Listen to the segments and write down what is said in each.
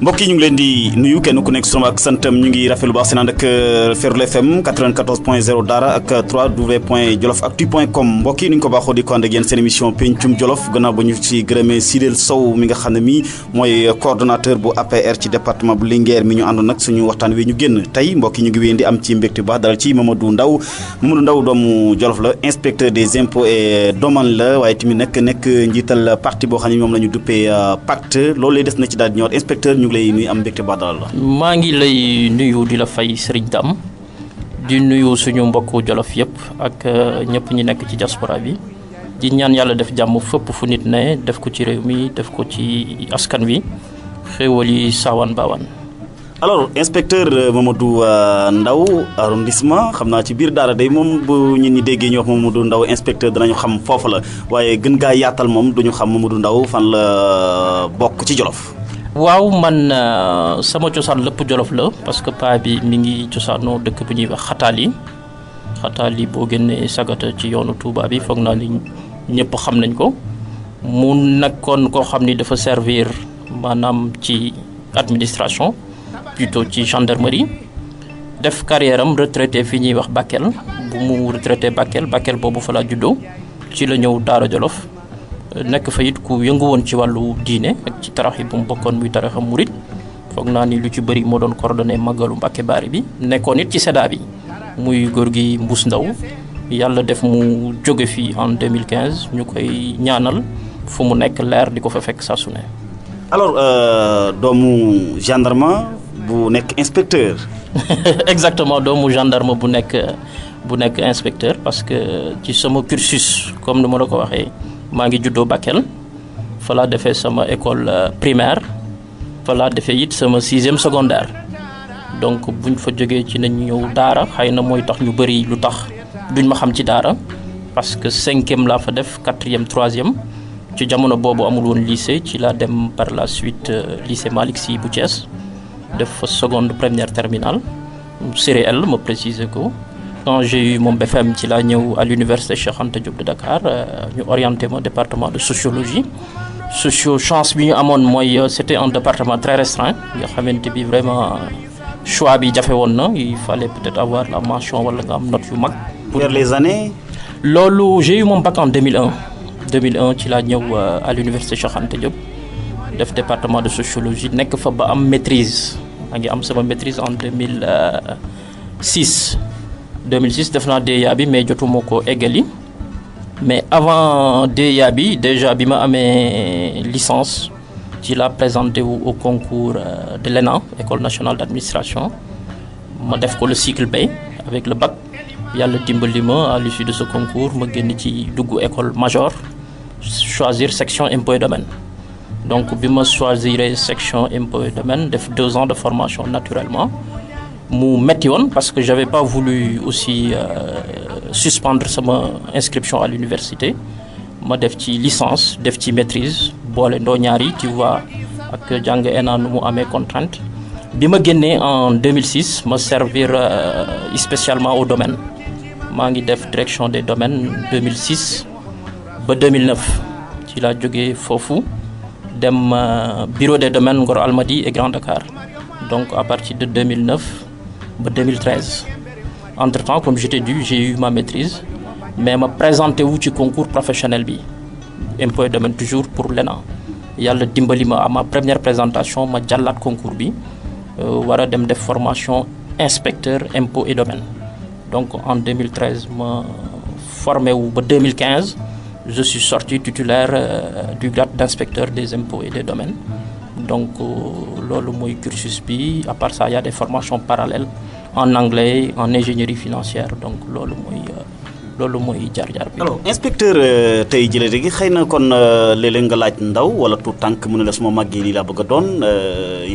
mbokk yi ñu ngi leen di nuyu kenn ku nekk sama ak santam ñu ngi rafetlu baax seen ànd ak Ferlo FM 94.0 Dahra ak 3w.djolofactu.com mbokk yi ni ñu ko baaxoo di ko ànd ak yéen seen émission Pencum Djoloff gannaaw ba ñu ci gërëmee Sidel Sow mi nga xam ne mi mooy coordonnateur bu APR ci département bu Linguère mi ñu àndoon nag suñu waxtaan wi ñu génn tey mbokk yi ñu ngi wéyandi am ci mbégte baax dalal ci Mamadou Ndao doomu Djoloff la inspecteur des impôts et domaines la waaye tamit nag nekk njiital parti boo xam ne moom la ñu duppee PACT loolu lay des na ci daal di ñëwaat inspecteur ñu ngi lay nuyu am mbégte baax dalal la. maa ngi lay nuyu di la fay Serigne Dame di nuyu suñu mbokku Djoloff yëpp ak ñëpp ñi nekk ci diaspora bi di ñaan yàlla def jàmm fépp fu nit ne def ko ci réew mi def ko ci askan wi xéewal yi saawaan baawaan. alors inspecteur Mamadou Ndao arrondissement xam naa ci biir Dahra day moom bu ñit ñi déggee ñu wax Mamadou Ndao inspecteur danañu xam foofu la waaye gën gaa yaatal moom duñu xam Mamadou Ndao fan la bokk ci Djoloff. waaw man sama cosaan lépp Djoloff la parce que paa bi mi ngi cosaanoo dëkk bu ñuy wax xataali boo génnee sagata ci yoonu Touba bi foog naa ni ñëpp xam nañ ko mu nekkoon koo xam ni dafa servir maanaam ci administration plutôt ci gendarmerie def carrière am retraité fi ñuy wax Bakel bu mu retraité Bakel boobu fa la juddoo ci la ñëw Daara Djoloff nekk fa it ku yëngu woon ci wàllu diine ak ci tarax yi bu mu bokkoon muy taraxa murit foog naa ni lu ci bëri moo doon coordonné màggalu Mbàkke Baari bi nekkoon it ci SEDA bi muy góor gi Mbuus Ndaw yàlla def mu jóge fii en 2015 ñu koy ñaanal fu mu nekk leer di ko fa fekk saa su ne. alors doomu gendarme bu nekk inspecteur. exactement doomu gendarme bu nekk inspecteur parce que ci sama cursus comme ni ma la ko waxee. maa ngi juddoo Bakel fa laa defee sama école primaire fa laa defee it sama 6e secondaire donc buñ fa jógee ci nañ ñëw Daara xëy na mooy tax ñu bëri lu tax duñ ma xam ci Daara parce que 5e laa fa def 4e 3e ci jamono boobu amul woon lycée ci laa dem par la suite lycée Malick Sy bu Thiès def fa seconde première terminale série L ma préciser ko. Quand j'ai eu mon BFM ci laa ñëw à l'université Cheikh Anta Diop de Dakar ñu orienté mon département de sociologie chance bi ñu amoon mooy c'était un département très restreint nga xamante bi vraiment choix bi jafe woon na il fallait peut-être avoir la mention wala nga am note yu mag. pour les années. loolu j'ai eu mon bac en 2001 ci laa ñëw à l'université Cheikh Anta Diop def département de sociologie nekk fa ba am maîtrise maa ngi am sama maîtrise en 2006 def naa DEA bi mais jotuma ko eggali mais avant DEA bi déjà bi ma amee licence ci la présenté wu au concours de l'ENA école nationale d'administration ma def ko le cycle B avec le bac yàlla dimbali ma à l'issue de ce concours ma génn ci dugg école major choisir section impôts et domaines donc bi ma choisir section impôts et domaines def 2 ans de formation naturellement mu metti woon parce que j'avais pas voulu aussi suspendre sama inscription à l'université ma def ci licence def ci maîtrise boole ndoo ñaari tu vois ak jàng ENA nu mu amee contrainte bi ma génnee en 2006 ma servir spécialement au domaine maa ngi def direction des domaines 2006 ba 2009 ci laa jógee foofu dem bureau des domaines Ngor Almadies et Grand Dakar donc à partir de 2009 ba 2013 entre-temps comme je t'ai dit j'ai eu ma maîtrise mais ma présenté wu ci concours professionnel bi impôts et domaines toujours pour l'ENA yàlla dimbali ma à ma première présentation ma jàllaat concours bi war a dem def formation inspecteur impôts et domaines donc en 2013 ma formé wu ba 2015 je suis sorti titulaire du grade d'inspecteur des impôts et des domaines donc loolu mooy cursus bi à part ça il y a des formations parallèles en anglais en ingénierie financière donc loolu mooy jaar-jaar bi. alors inspecteur tey jëlee léegi xëy na kon léeg-léeg nga laaj ndaw wala tout tànk mu ne la suma màggee lii laa bëgg a doon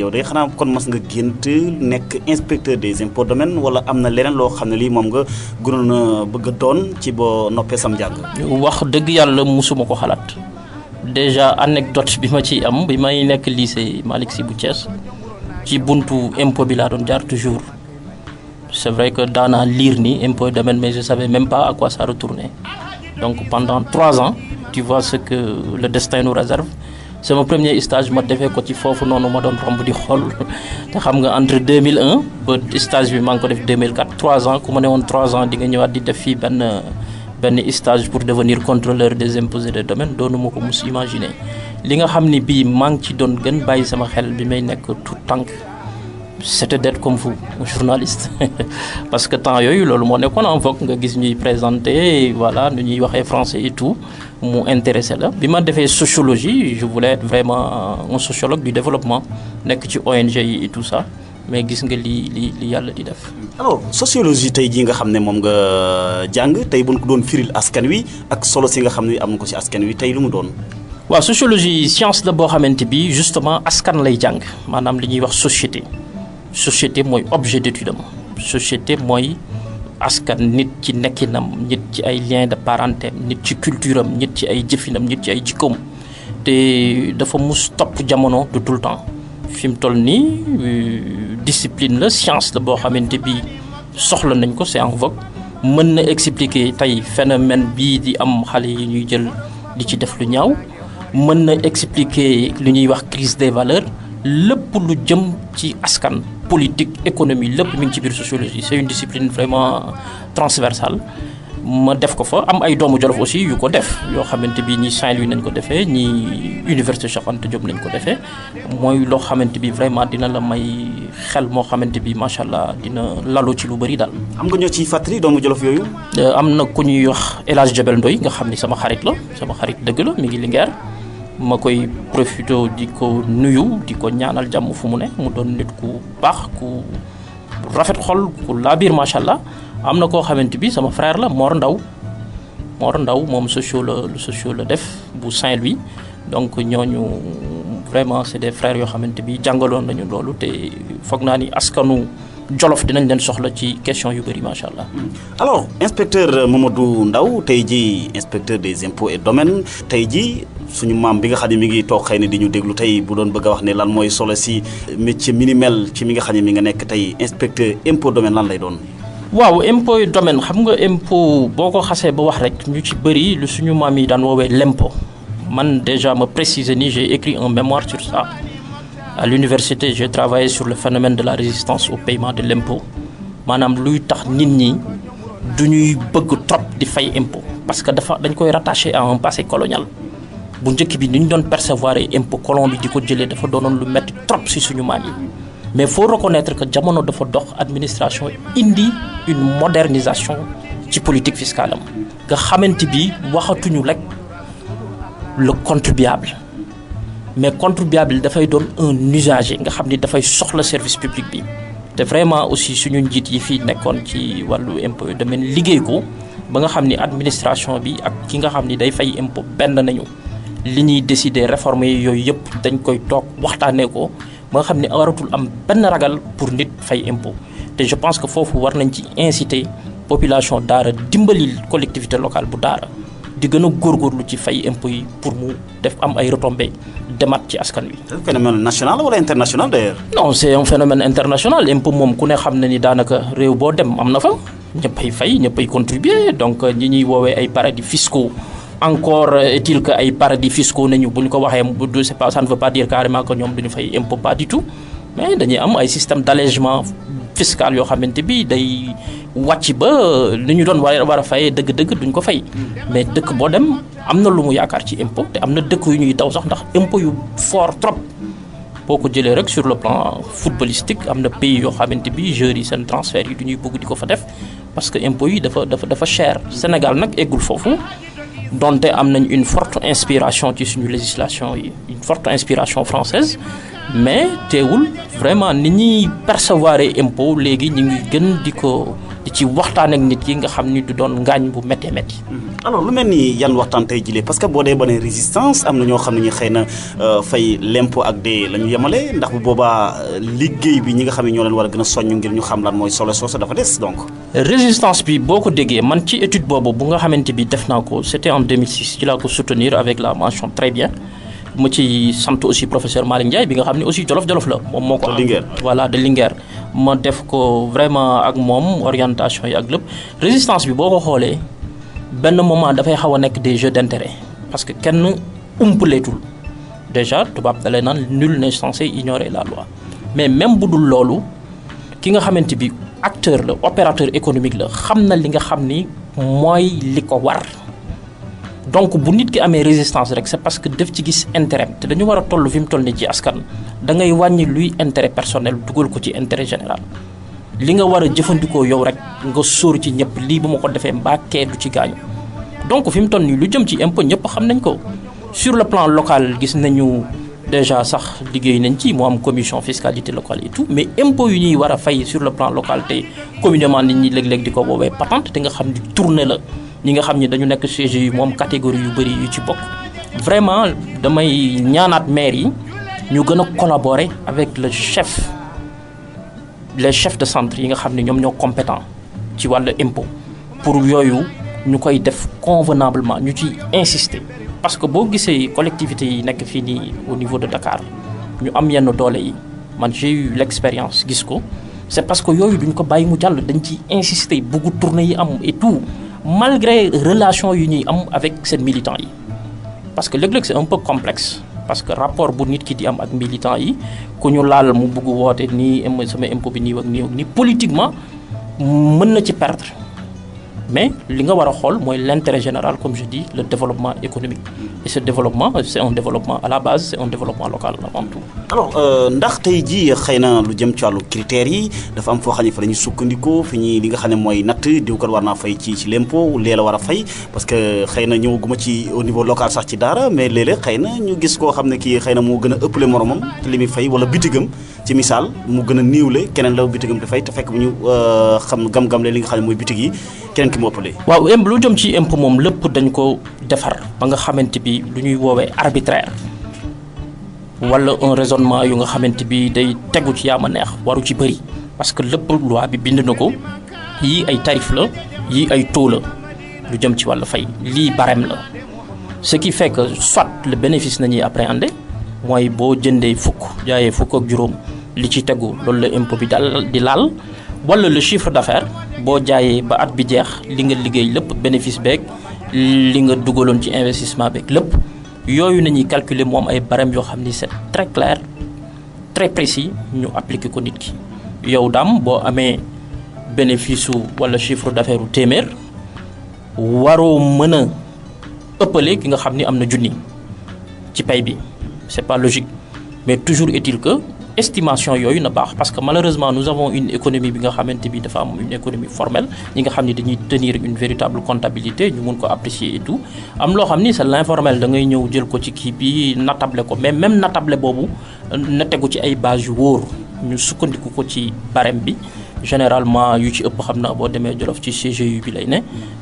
yow de xanaa kon mas nga gént nekk inspecteur des impôts domaines wala am na leneen loo xam ne lii moom nga gënoon a bëgg a doon ci boo noppee sam njàng. wax dëgg yàlla musuma ko xalaat déjà anecdote bi ma ciy am bi may nekk lycée Malick Sy bu Thiès ci buntu impôt bi laa doon jaar toujours. C'est vrai que daanaa lire ni impôt et domaine, mais je savais même pas à quoi ça retournait. Donc pendant 3 ans, tu vois ce que le destin nous réserve. C'est mon premier stage, ma defee ko ci foofu noonu ma doon romb di xool te xam nga entre 2001 ba stage bi maa ngi ko def 2004 3 ans ku ma ne woon 3 ans di nga ñëwaat di def fii benn stage pour devenir contrôleur des impôts et des domaines doonu ma ko mus imaginer. Li nga xam ni bii maa ngi ci doon gën bàyyi sama xel bi may nekk tout tànk c'était d'être comme vous, un journaliste. Parce que tant yooyu loolu moo nekkoon en vogue nga gis ñuy présenter voilà nu ñuy waxee français et tout mu intéressé la bi ma defee sociologie je voulais être vraiment un sociologue du développement nekk ci ONG yi et tout ça mais gis nga li yàlla di def. Alors sociologie tey jii nga xam ne moom nga jàng tey bu ñu ko doon firil askan wi ak solo si nga xam ne am na ko ci askan wi tey lu mu doon. waaw sociologie science la boo xamante bi justement askan lay jàng maanaam li ñuy wax société mooy objet d'étude am société mooy askan nit ci nekkinam nit ci ay liens de parenté nit ci culture am nit ci ay jëfinam nit ci ay jikkoom te dafa mus topp jamono de tout le temps fi mu toll nii discipline la science la boo xamante bi soxla nañ ko c'est en vogue mën na expliquer tey phénomène bii di am xale yi ñuy jël di ci def lu ñaaw mën na expliquer lu ñuy wax crise des valeurs lépp lu jëm ci askan politique économie lépp mi ngi ci biir sociologie c'est une discipline vraiment transversale ma def ko fa am ay doomu Jolof aussi yu ko def yoo xamante bi ñi Saint-Louis nañ ko defee ñi université Cheikh Anta Diop nañ ko defee mooy loo xamante bi vraiment dina la may xel moo xamante bi macha allah dina lalu ci lu bëri daal. am nga ñoo ciy fàttali doomu Jolof yooyu. am na ku ñuy wax El Hadj Jabel Ndoy nga xam ni sama xarit la sama xarit dëgg la mi ngi Linguère ma koy profité di ko nuyu di ko ñaanal jàmm fu mu ne mu doon nit ku baax ku rafet xol ku laabiir macha allah am na koo xamante bi sama frère la Mor Ndaw moom socio la def bu Saint-Louis donc ñooñu vraiment c'est des frères yoo xamante bi jàngaloon nañu loolu te foog naa ni askanu Jolof dinañ leen soxla ci question yu bëri macha allah. Alors inspecteur Mamadou Ndao tey jii inspecteur des impôts et domaines tey jii suñu maam bi nga xam ne mi ngi toog xëy na di ñu déglu tey bu doon bëgg a wax ne lan mooy solo si métier minimel ci mi nga xam ne mi nga nekk tey inspecteur impôt domaine lan lay doon. waaw impôt et domaine xam nga impôt boo ko xasee ba wax rek ñu ci bëri lu suñu maam yi daan woowee l'impôt man déjà ma préciser ni j'ai écrit un mémoire sur ça. À l'université j'ai travaillé sur le phénomène de la résistance au paiement de l'impôt maanaam luy tax nit ñi du ñuy bëgg trop di fay impôt parce que dañ koy rattaché à un passé colonial bu njëkk bi ni ñu doon percevoir impôt colon bi di ko jëlee dafa doonoon lu metti trop ci suñu maam yi mais faut reconnaître que jamono dafa dox administration indi une modernisation ci politique fiscale am nga xamante bi waxatuñu rek le contribuable mais contribuable dafay doon un usager nga xam ni dafay soxla service public bi te vraiment aussi suñu njiit yi fii nekkoon ci wàllu impôt yu domaine liggéey ko ba nga xam ni administration bi ak ki nga xam ni day fay impôt benn nañu li ñuy décider réformer yooyu yëpp dañ koy toog waxtaanee ko ba nga xam ni waratul am benn ragal pour nit fay impôt te je pense que foofu war nañ ci inciter population Dahra dimbali collectivité locale bu Dahra di gën a góorgóorlu ci fay impôt yi pour mu def am ay retombées demat ci askan wi. C'est un phénomène national wala international d'ailleurs. Non c'est un phénomène international impôt moom ku ne xam na ni daanaka réew boo dem am na fa ñëppay fay ñëppay contribuer donc ñi ñuy woowee ay paradis fiscaux encore est-il que ay paradis fiscaux nañu bu ñu ko waxee c'est pas ça ne veut pas dire carrément que ñoom duñu fay impôt pas du tout mais dañuy am ay système d'allègement fiscal yoo xamante bi day wàcc ba li ñu doon war a fayee dëgg-dëgg duñ ko fay mais dëkk boo dem am na lu mu yaakaar ci impôt te am na dëkk yu ñuy daw sax ndax impôt yu fort trop boo ko jëlee rek sur le plan footballistique am na pays yoo xamante bi joueurs yi seen transfert yi du ñuy bëgg di ko fa def parce que impôt yi dafa cher Sénégal nag eggul foofu donte am nañ une forte inspiration ci suñu législation yi une forte inspiration française mais teewul vraiment ni ñuy percevoir impôt léegi ñu ngi gën di ci waxtaan ak nit yi nga xam ni du doon ngaañ bu méttee métti. alors lu mel ni yan waxtaan tey jëlee parce que boo dee ba ne résistance am na ñoo xam ne ñu xëy na fay l'impôt ak dee la ñu yemale ndax bu boobaa liggéey bi ñi nga xam ne ñoo leen war a gën a soññ ngir ñu xam lan mooy solo soosu dafa des donc. résistance bi boo ko déggee man ci étude boobu bu nga xamante bi def naa ko c'était en 2006 ci laa ko soutenir avec la mention très bien mu ci sant aussi professeur Malick Ndiaye bi nga xam ne aussi jolof la moom moo ko am voilà de Linguère ma def ko vraiment ak moom orientation yi ak lépp résistance bi boo ko xoolee benn moment dafay xaw a nekk des jeux d'intérêt parce que kenn umpaleetul déjà tubaab da lay naan nul n'est censé ignorer la loi mais même bu dul loolu ki nga xamante bi acteur la opérateur économique la xam na li nga xam ni mooy li ko war donc bu nit ki amee résistance rek c'est parce que def ci gis intérêt te dañu war a toll fi mu toll ni ci askan da ngay wàññi luy intérêt personnel dugal ko ci intérêt général li nga war a jëfandikoo yow rek nga sóor ci ñëpp lii bu ma ko defee mbaa kee du ci gaañu donc fi mu toll nii lu jëm ci impôt ñëpp xam nañ ko sur le plan local gis nañu déjà sax liggéey nañ ci mu am commission fiscalité locale et tout mais impôt yu ñuy war a fay sur le plan local te communément nit ñi léeg-léeg di ko woowee patente te nga xam ni tourné la ñi nga xam ni dañu nekk CG yu moom catégorie yu bëri yu ci bokk vraiment damay ñaanaat maire yi ñu gën a collaborer avec les chefs de centre yi nga xam ne ñoom ñoo compétent ci wàllu impôt pour yooyu ñu koy def convenablement ñu ci insister parce que boo gisee collectivités yi nekk fii nii au niveau de Dakar ñu am yenn doole yi man j'ai eu l'expérience gis ko c'est parce que yooyu duñ ko bàyyi mu jàll dañ ci insister bëggu tournée yi am et tout malgré relation yu ñuy am avec seen militants yi parce que léeg-léeg c'est un peu complexe parce que rapport bu nit ki di am ak militants yi ku ñu laal mu bëgg woote nii sama impôt bi nii ak nii politiquement mën na ci perdre mais li nga war a xool mooy l'intérêt général comme je dis le développement économique et ce développement c'est un développement à la base c'est un développement local avant tout. alors ndax tey jii xëy na lu jëm ci wàllu critères yi dafa am foo xam ne fa la ñuy sukkandikoo fi ñuy li nga xam ne mooy natt diw kat war naa fay ci l'impôt lee la war a fay parce que xëy na ñëwaguma ci au niveau local sax ci Dahra mais léeg-léeg xëy na ñu gis koo xam ne kii xëy na moo gën a ëppale moromam te li muy fay wala bitigam ci misaal mu gën a niiwle keneen la bitigam di fay te fekk bu ñu xam gam-gam li nga xam ne mooy bitig yi keneen ki mu ëppale. waaw lu jëm ci impôt moom lépp dañ ko defar ba nga xamante bi lu ñuy woowee arbitraire wala un raisonnement yu nga xamante bi day tegu ci yaama neex waru ci bëri parce que lépp loi bi bind na ko yii ay tarif la yii ay taux la lu jëm ci wàllu fay lii barème la ce qui fait que soit le bénéfice nañuy appréhender mooy boo jëndee fukk jaayee fukk ak juróom li ci tegu loolu la impôt bi dal di laal wala le chiffre d'affaires boo jaayee ba at bi jeex li nga liggéey lépp bénéfice beeg li nga dugaloon ci investissement beeg lépp yooyu nañuy calculer moom ay barème yoo xam ni c'est très clair très précis ñu appliquer ko nit ki yow daam boo amee bénéfice su wala chiffre d'affaires u téeméer waroo mën a ëppale ki nga xam ni am na junni ci pay bi c'est pas logique mais toujours est-il que estimation yooyu na baax parce que malheureusement nous avons une économie bi nga xamante bi dafa am une économie formelle ñi nga xam ni dañuy tenir une véritable comptabilité ñu mun ko apprécier et tout am loo xam ni c'est l'informel da ngay ñëw jël ko ci kii bi natable ko mais même natable boobu na tegu ci ay base yu wóor ñu sukkandiku ko ci barème bi généralement yu ci ëpp xam naa boo demee Djoloff ci CGU bi lay ne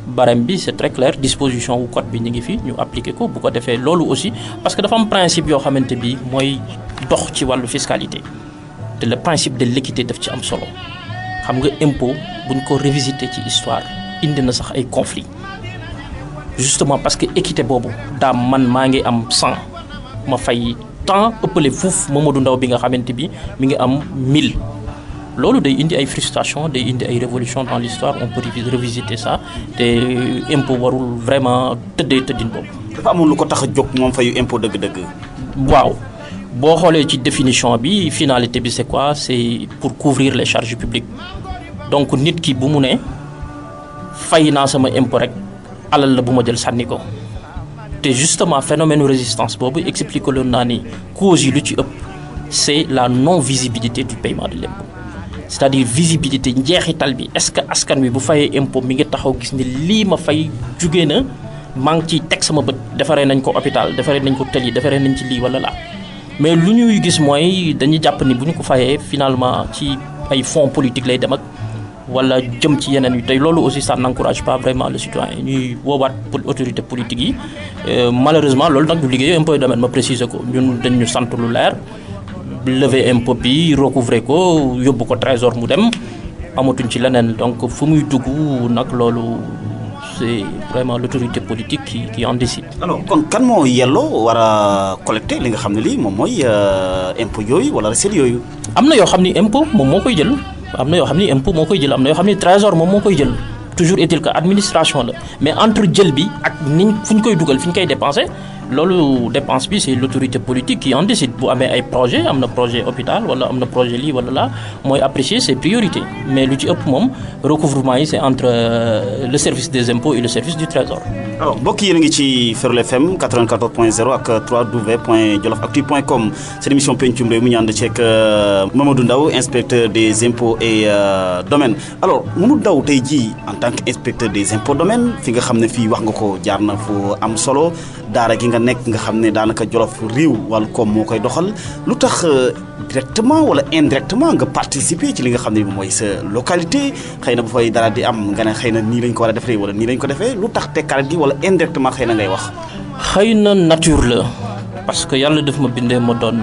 barème bi c'est très clair disposition wu code bi ñu ngi fi ñu appliquer ko bu ko defee loolu aussi parce que dafa am principe yoo xamante bi mooy dox ci wàllu fiscalité te le principe de l'équité daf ci am solo xam nga impôt buñ ko révisiter ci histoire indi na sax ay conflits justement parce que équité boobu daam man maa ngi am 100 ma fay temps ëppale fuuf Mamadou Ndao bi nga xamante bi mi ngi am 1000 loolu day indi ay frustration day indi ay révolution dans l'histoire on peut revisiter ça te impôt warul vraiment tëddee tëddin boobu. dafa amoon lu ko tax a jóg moom fayu impôt dëgg-dëgg. waaw boo xoolee ci définition bi finalité bi c'est quoi c'est pour couvrir les charges publiques donc nit ki bu mu ne fay naa sama impôt rek alal la bu ma jël sànni ko te justement phénomène résistance boobu explique loon naa ni cause yi lu ci ëpp c'est la non visibilité du paiement de l'impôt c'est-à-dire visibilité njeexital bi est-ce que askan wi bu fayee impôt mi ngi taxaw gis ni lii ma fay jugee na maa ngi ciy teg sama bët defaree nañ ko hôpital defaree nañ ko tëli defaree nañ ci lii wala laa mais lu ñuy gis mooy dañuy jàpp ni bu ñu ko fayee finalement ci ay fonds politiques lay dem ak wala jëm ci yeneen yu tey loolu aussi ça n'encourage pas vraiment le citoyen ñuy woowaat pour autorité politique yi malheureusement loolu nag ñu liggéey impôt domaine ma préciser ko ñun dañ ñu sant lu leer lever impôt bi recouvrer ko yóbbu ko trésor mu dem amatuñ ci leneen donc fu muy dugg nag loolu c'est vraiment l'autorité politique qui en décide. Alors kon kan moo yelloo war a collecter li nga xam ne lii moom mooy impôt yooyu wala recette yooyu. am na yoo xam ni impôt moom moo koy jël am na yoo xam ni impôt moo koy jël am na yoo xam ni trésor moom moo koy jël toujours est-il que administration la mais entre jël bi ak niñ fu ñu koy dugal fi ñu koy dépenser loolu dépense bi c'est l'autorité politique qui en décide bu amee ay projet am na projet hôpital wala am na projet lii wala là mooy apprécier ses priorités mais lu ci ëpp moom recouvrement yi c'est entre le service des impôts et le service du trésor. alors mbokk yéen a ngi ci Ferlo FM 94.0 ak www.djolofactu.com seen émission Pencum réew mi ñu ànd ceeg Mamadou Ndao inspecteur des impôts et domaines alors Mamadou Ndao tey jii en tant que inspecteur des impôts domaines fi nga xam ne fii wax nga ko jaar na fu am solo daara gi nga nekk nga xam ne daanaka Djolof réew wàllu koom moo koy doxal lu tax directement wala indirectement nga participer ci li nga xam ne mooy sa localité xëy na bu fay dara di am nga ne xëy na nii lañ ko war a defee wala nii lañ ko defee lu tax tekkaat gi wala indirectement xëy na ngay wax. xëy na nature la parce que yàlla daf ma bindee ma doon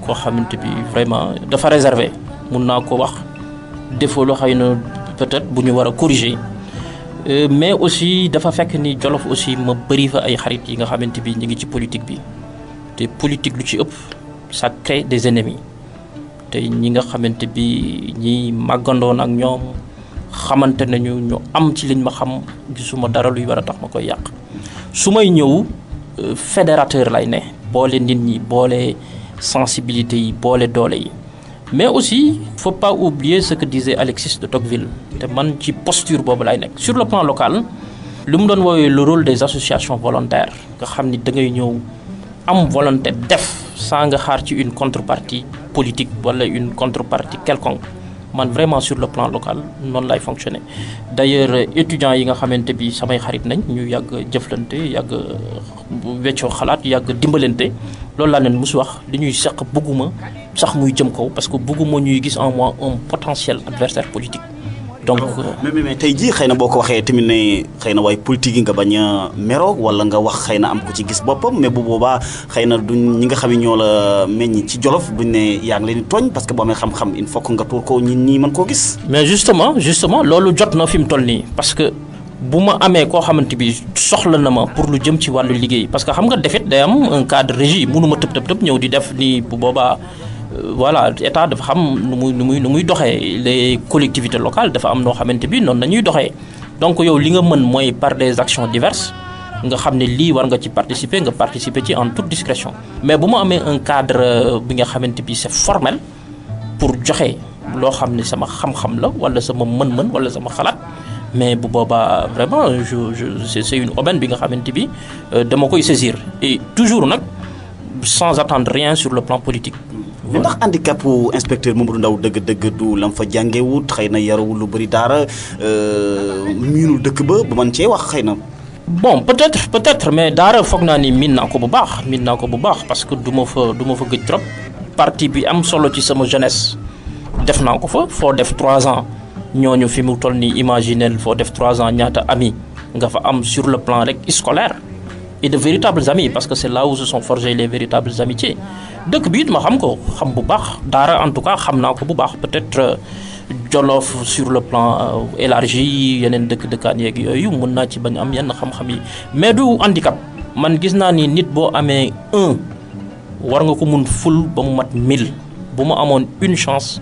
koo xamante bi vraiment dafa réservé mun naa ko wax défaut la xëy na peut-être bu ñu war a corriger. Mais aussi dafa fekk ni Djolof aussi ma bëri fa ay xarit yi nga xamante bi ñu ngi ci politique bi te politique lu ci ëpp ça crée des ennemis te ñi nga xamante bi ñi màggandoon ak ñoom xamante nañu ñu am ci liñ ma xam gisuma dara luy war a tax ma koy yàq su may ñëw fédérateur lay ne boole nit ñi boole sensibilité yi boole doole yi mais aussi faut pas oublier ce que disait Alexis de Tocqueville te man ci posture boobu lay nekk sur le plan local lu mu doon woowee le rôle des associations volontaires nga xam ni da ngay ñëw am volonté def sans nga xaar ci une contrepartie politique wala une contrepartie quelconque man vraiment sur le plan local noonu lay fonctionner d'ailleurs étudiants yi nga xamante bi samay xarit nañ ñu yàgg jëflante yàgg weccoo xalaat yàgg dimbalante loolu laa leen mos wax li ñuy seq bëgguma sax muy jëm kaw parce que bëgguma ñuy gis en moi un potentiel adversaire politique donc mais tey jii xëy na boo ko waxee tamit ne xëy na waaye politique yi nga bañ a meroo wala nga wax xëy na am ko ci gis boppam mais bu boobaa xëy na duñ ñi nga xam ne ñoo la meññ ci Djolof duñ ne yaa ngi leen di tooñ parce que boo amee xam-xam il faut que nga tuur ko ñi mën koo gis. mais justement loolu jot na fi mu toll nii parce que bu ma amee koo xamante bi soxla na ma pour lu jëm ci wàllu liggéey parce que xam nga defit day am un cadre régie mënuma tëb ñëw di def nii bu boobaa. Voilà état dafa xam nu muy doxee les collectivités locales dafa am noo xamante bi noonu nañuy doxee donc yow li nga mën mooy par des actions diverses nga xam ne lii war nga ci participer nga participer ci en toute discrétion mais bu ma amee un cadre bi nga xamante bi c'est formel pour joxe loo xam ne sama xam-xam la wala sama mën-mën wala sama xalaat mais bu boobaa vraiment c'est une aubaine bi nga xamante bi dama koy saisir et toujours nag sans attendre rien sur le plan politique. mais ndax handicap inspecteur Mamadou Ndao dëgg-dëgg du lam fa jàngewut xëy na yarawul lu bëri daara miinul dëkk ba man cee wax xëy na. bon peut-être mais daara foog naa ni miin naa ko bu baax parce que du ma fa gëj trop partie bi am solo ci sama jeunesse def naa ko fa foo def 3 ans ñooñu fi mu toll nii imaginel foo def 3 ans ñaata amis nga fa am sur le plan rek scolaire et de véritables amis parce que c'est là où se sont forgées les véritables amitiés dëkk bi it ma xam ko xam bu baax daara en tout cas xam naa ko bu baax peut-être Djolof sur le plan élargi yeneen dëkkaan yeeg yooyu mën naa ci bañ am yenn xam-xam yi mais du handicap man gis naa ni nit boo amee 1 war nga ko mun ful ba mu mat 1000 bu ma amoon une chance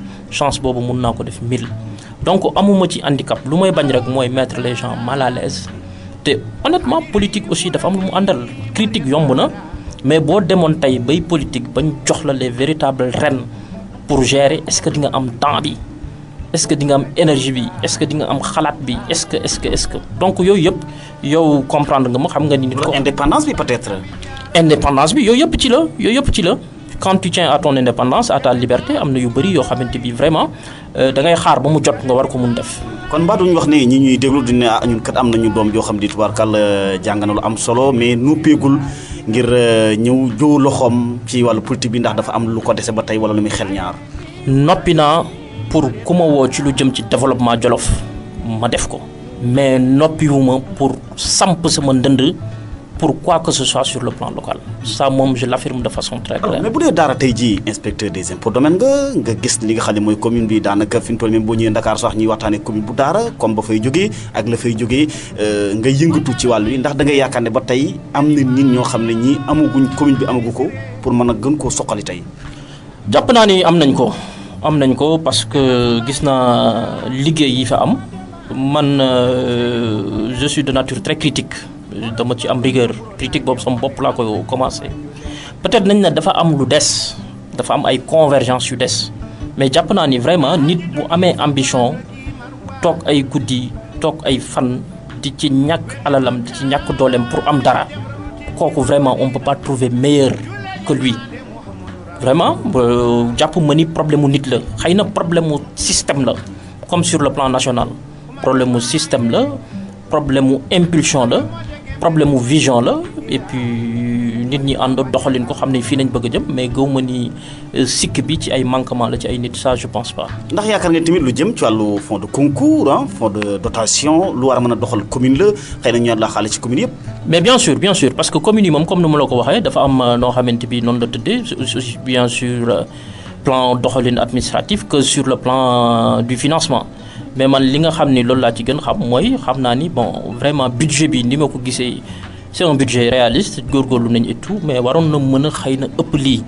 boobu mun naa ko def 1000 donc amuma ci handicap lu may bañ rek mooy mettre les gens mal à l'aise te honnêtement politique aussi dafa am lu mu àndal critique yomb na mais boo demoon tey bay politique bañ jox la les véritables rênes pour gérer est-ce que di nga am temps bi est-ce que di nga am énergie bi est-ce que di nga am xalaat bi est-ce que donc yooyu yëpp yow comprendre nga ma xam nga ni nit ko indépendance bi peut-être. indépendance bi yooyu yëpp ci la quand tu tiens à ton indépendance à ta liberté am na yu bëri yoo xamante bi vraiment da ngay xaar ba mu jot nga war ko mun def. kon mbaa duñu wax ne ñi ñuy déglu duñ ne ñun kat am nañu doom joo xam di tubaarkàlla jàng na lu am solo mais noppeegul ngir ñëw joo loxoom ci wàllu politique bi ndax dafa am lu ko dese ba tey wala lu muy xel ñaar. noppi naa pour ku ma woo ci lu jëm ci développement Djolof ma def ko mais noppiwuma pour samp sama ndënd pour quoi que ce soit sur le plan local. Ça, moi, je l'affirme de façon très claire. Mais si Dahra tey jii inspecteur des impôts domaine nga gis li nga xam ne mooy commune bi daanaka fi mu toll même boo ñëwee Dakar sax ñuy waxtaanee commune bu Dahra comme ba fay jógee ak la fay jógee nga yëngatu ci wàllu yi ndax da ngay yaakaar ne ba tey am na nit ñoo xam ne ñii amaguñ commune bi amagu ko pour mën a gën koo soqali tey. jàpp naa ni am nañ ko parce que gis naa liggéey yi fa am man je suis de nature très critique. dama ci am rigueur critique boobu sama bopp laa koy commencé peut-être nañ ne dafa am lu des dafa am ay convergence yu des mais jàpp naa ni vraiment nit bu amee ambition toog ay guddi toog ay fan di ci ñàkk alalam di ci ñàkk dooleem pour am dara kooku vraiment on peut pas trouver meilleur que lui vraiment jàpp ma ni problème mu nit la xëy na problème mu système la comme sur le plan national problème mu système la problème mu impulsion la problème mu vision la et puis nit ñi ànd doxalin ko xam ne fii nañ bëgg a jëm mais gëw ma ni sikk bi ci ay manquement la ci ay nit ça je pense pas. ndax yaakaar nga tamit lu jëm ci wàllu fonds de concours fonds de dotation lu war a mën a doxal commune la xëy na ñu la xaalis ci commune yëpp. mais bien sûr parce que commune yi moom comme ni ma la ko waxee dafa am noo xamante bi noonu la tëddee aussi bien sur plan doxalin administratif que sur le plan du financement. mais man li nga xam ni loolu laa ci gën xam mooy xam naa ni bon vraiment budget bi ni ma ko gisee c'est un budget réaliste góorgóorlu nañ et tout mais waroon na mën a xëy na ëpp lii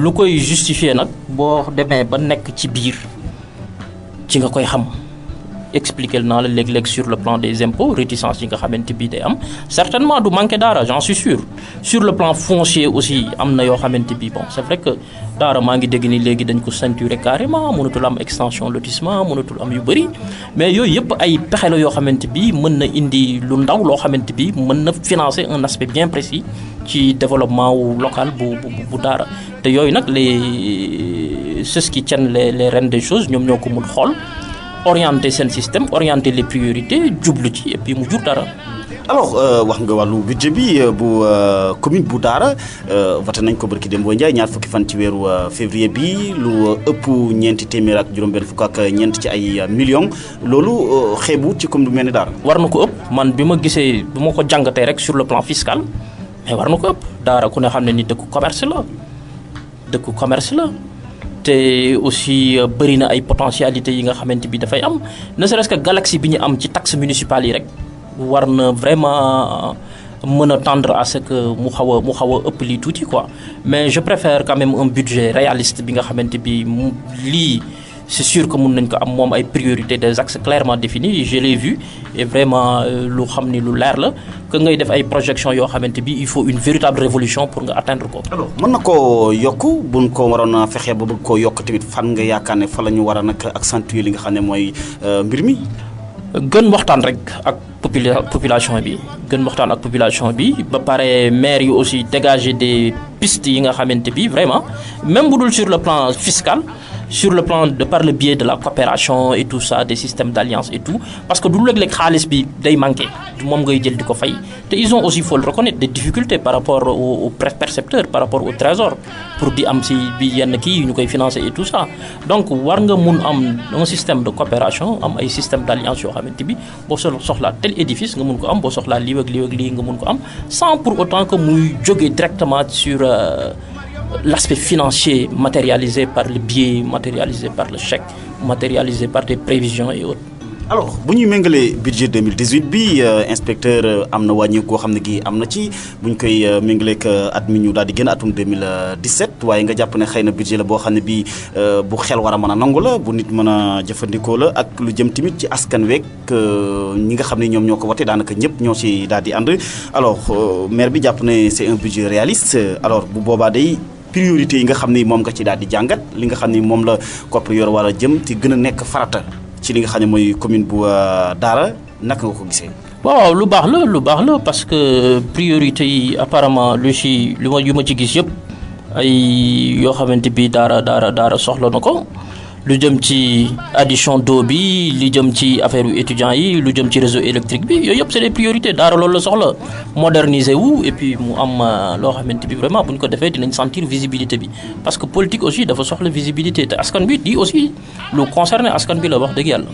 lu koy justifier nag boo demee ba nekk ci biir ci nga koy xam expliquer naa la léeg-léeg sur le plan des impôts réticence yi nga xamante bi day am certainement du manquer dara j'en suis sûr sur le plan foncier aussi am na yoo xamante bi bon c'est vrai que Dahra maa ngi dégg ni léegi dañ ko ceinturer carrément mënatul am extension lotissement mënatul am yu bëri mais yooyu yëpp ay pexe la yoo xamante bi mën na indi lu ndaw loo xamante bi mën na financer un aspect bien précis ci développement wu local bu Dahra te yooyu nag c'est ce qui tiennent les rênes des choses ñoom ñoo ko mun xool orienter seen système orienter les priorités jublu ci et puis mu jur dara. alors wax nga wàllu budget bi bu commune bu Dahra voté nañ ko barki Dembo Ndiaye ñaar fukki fan ci weeru février bi lu ëpp ñeenti téeméer ak juróom-benn fukk ak ñeent ci ay millions loolu xeebu ci commune bu mel ni Dahra. war na ko ëpp man bi ma gisee bu ma ko jàngatee rek sur le plan fiscal mais war na ko ëpp Dahra ku ne xam ne ni dëkku commerce la. te aussi bëri na ay potentialités yi nga xamante bi dafay am ne serait-ce que galaxie bi ñu am ci taxes municipales yi rek war na vraiment mën a tendre à ce que mu xaw a ëpp lii tuuti quoi mais je préfère quand même un budget réaliste bi nga xamante bi lii c'est sûr que mun nañ ko am moom ay priorités des axes clairement définis je l'ai vu et vraiment lu xam ni lu leer la que ngay def ay projections yoo xamante bi il faut une véritable révolution pour nga atteindre ko. alors mën na koo yokk buñ ko waroon a fexee ba bëgg koo yokk tamit fan nga yaakaar ne fa la ñu war a nag accentuer li nga xam ne mooy mbir mi. gën waxtaan rek ak population bi ba pare maire yi aussi dégager des pistes yi nga xamante bi vraiment même bu dul sur le plan fiscal. sur le plan de par le biais de la coopération et tout ça des systèmes d'alliance et tout parce que du léeg-léeg xaalis bi day manqué moom ngay jël di ko fay te ils ont aussi faut le reconnaître des difficultés par rapport aux percepteurs par rapport au trésor pour di am si bi yenn kii ñu koy financer et tout ça donc war nga mun am un système de coopération am ay système d'alliance yoo xamante bi boo soxlaa tel édifice nga mun ko am boo soxlaa lii ak lii nga mun ko am sans pour autant que muy jógee directement sur l'aspect financier matérialisé par le billet, matérialisé par le chèque, matérialisé par des prévisions et autres. alors bu ñuy méngalee budget 2018 bi inspecteur am na wàññi koo xam ne gi am na ci bu ñu koy méngaleeg at mi ñu daal di génn atum 2017 waaye nga jàpp ne xëy na budget la boo xam ne bii bu xel war a mën a nangu la bu nit mën a jëfandikoo la ak lu jëm tamit ci askan week ñi nga xam ne ñoom ñoo ko wote daanaka ñëpp ñoo ci daal di ànd alors maire bi jàpp ne c'est un budget réaliste alors bu boobaa day priorité yi nga xam ni moom nga ci daal di jàngat li nga xam ni moom la kopp yor war a jëm te gën a nekk farata ci li nga xam ne mooy commune bu Dahra naka nga ko gisee. waaw lu baax la parce que priorité yi apparemment yu ma ci gis yëpp ay yoo xamante bi Dahra soxla na ko lu jëm ci addition d'eau bi li jëm ci affaire étudiants yi lu jëm ci réseau électrique bi yooyu yëpp c'est des priorités Dahra loolu la soxla moderniser wu et puis mu am loo xamante bi vraiment bu ñu ko defee dinañ sentir visibilité bi parce que politique aussi dafa soxla visibilité te askan bi di aussi lu concerné askan bi la wax dëgg yàlla.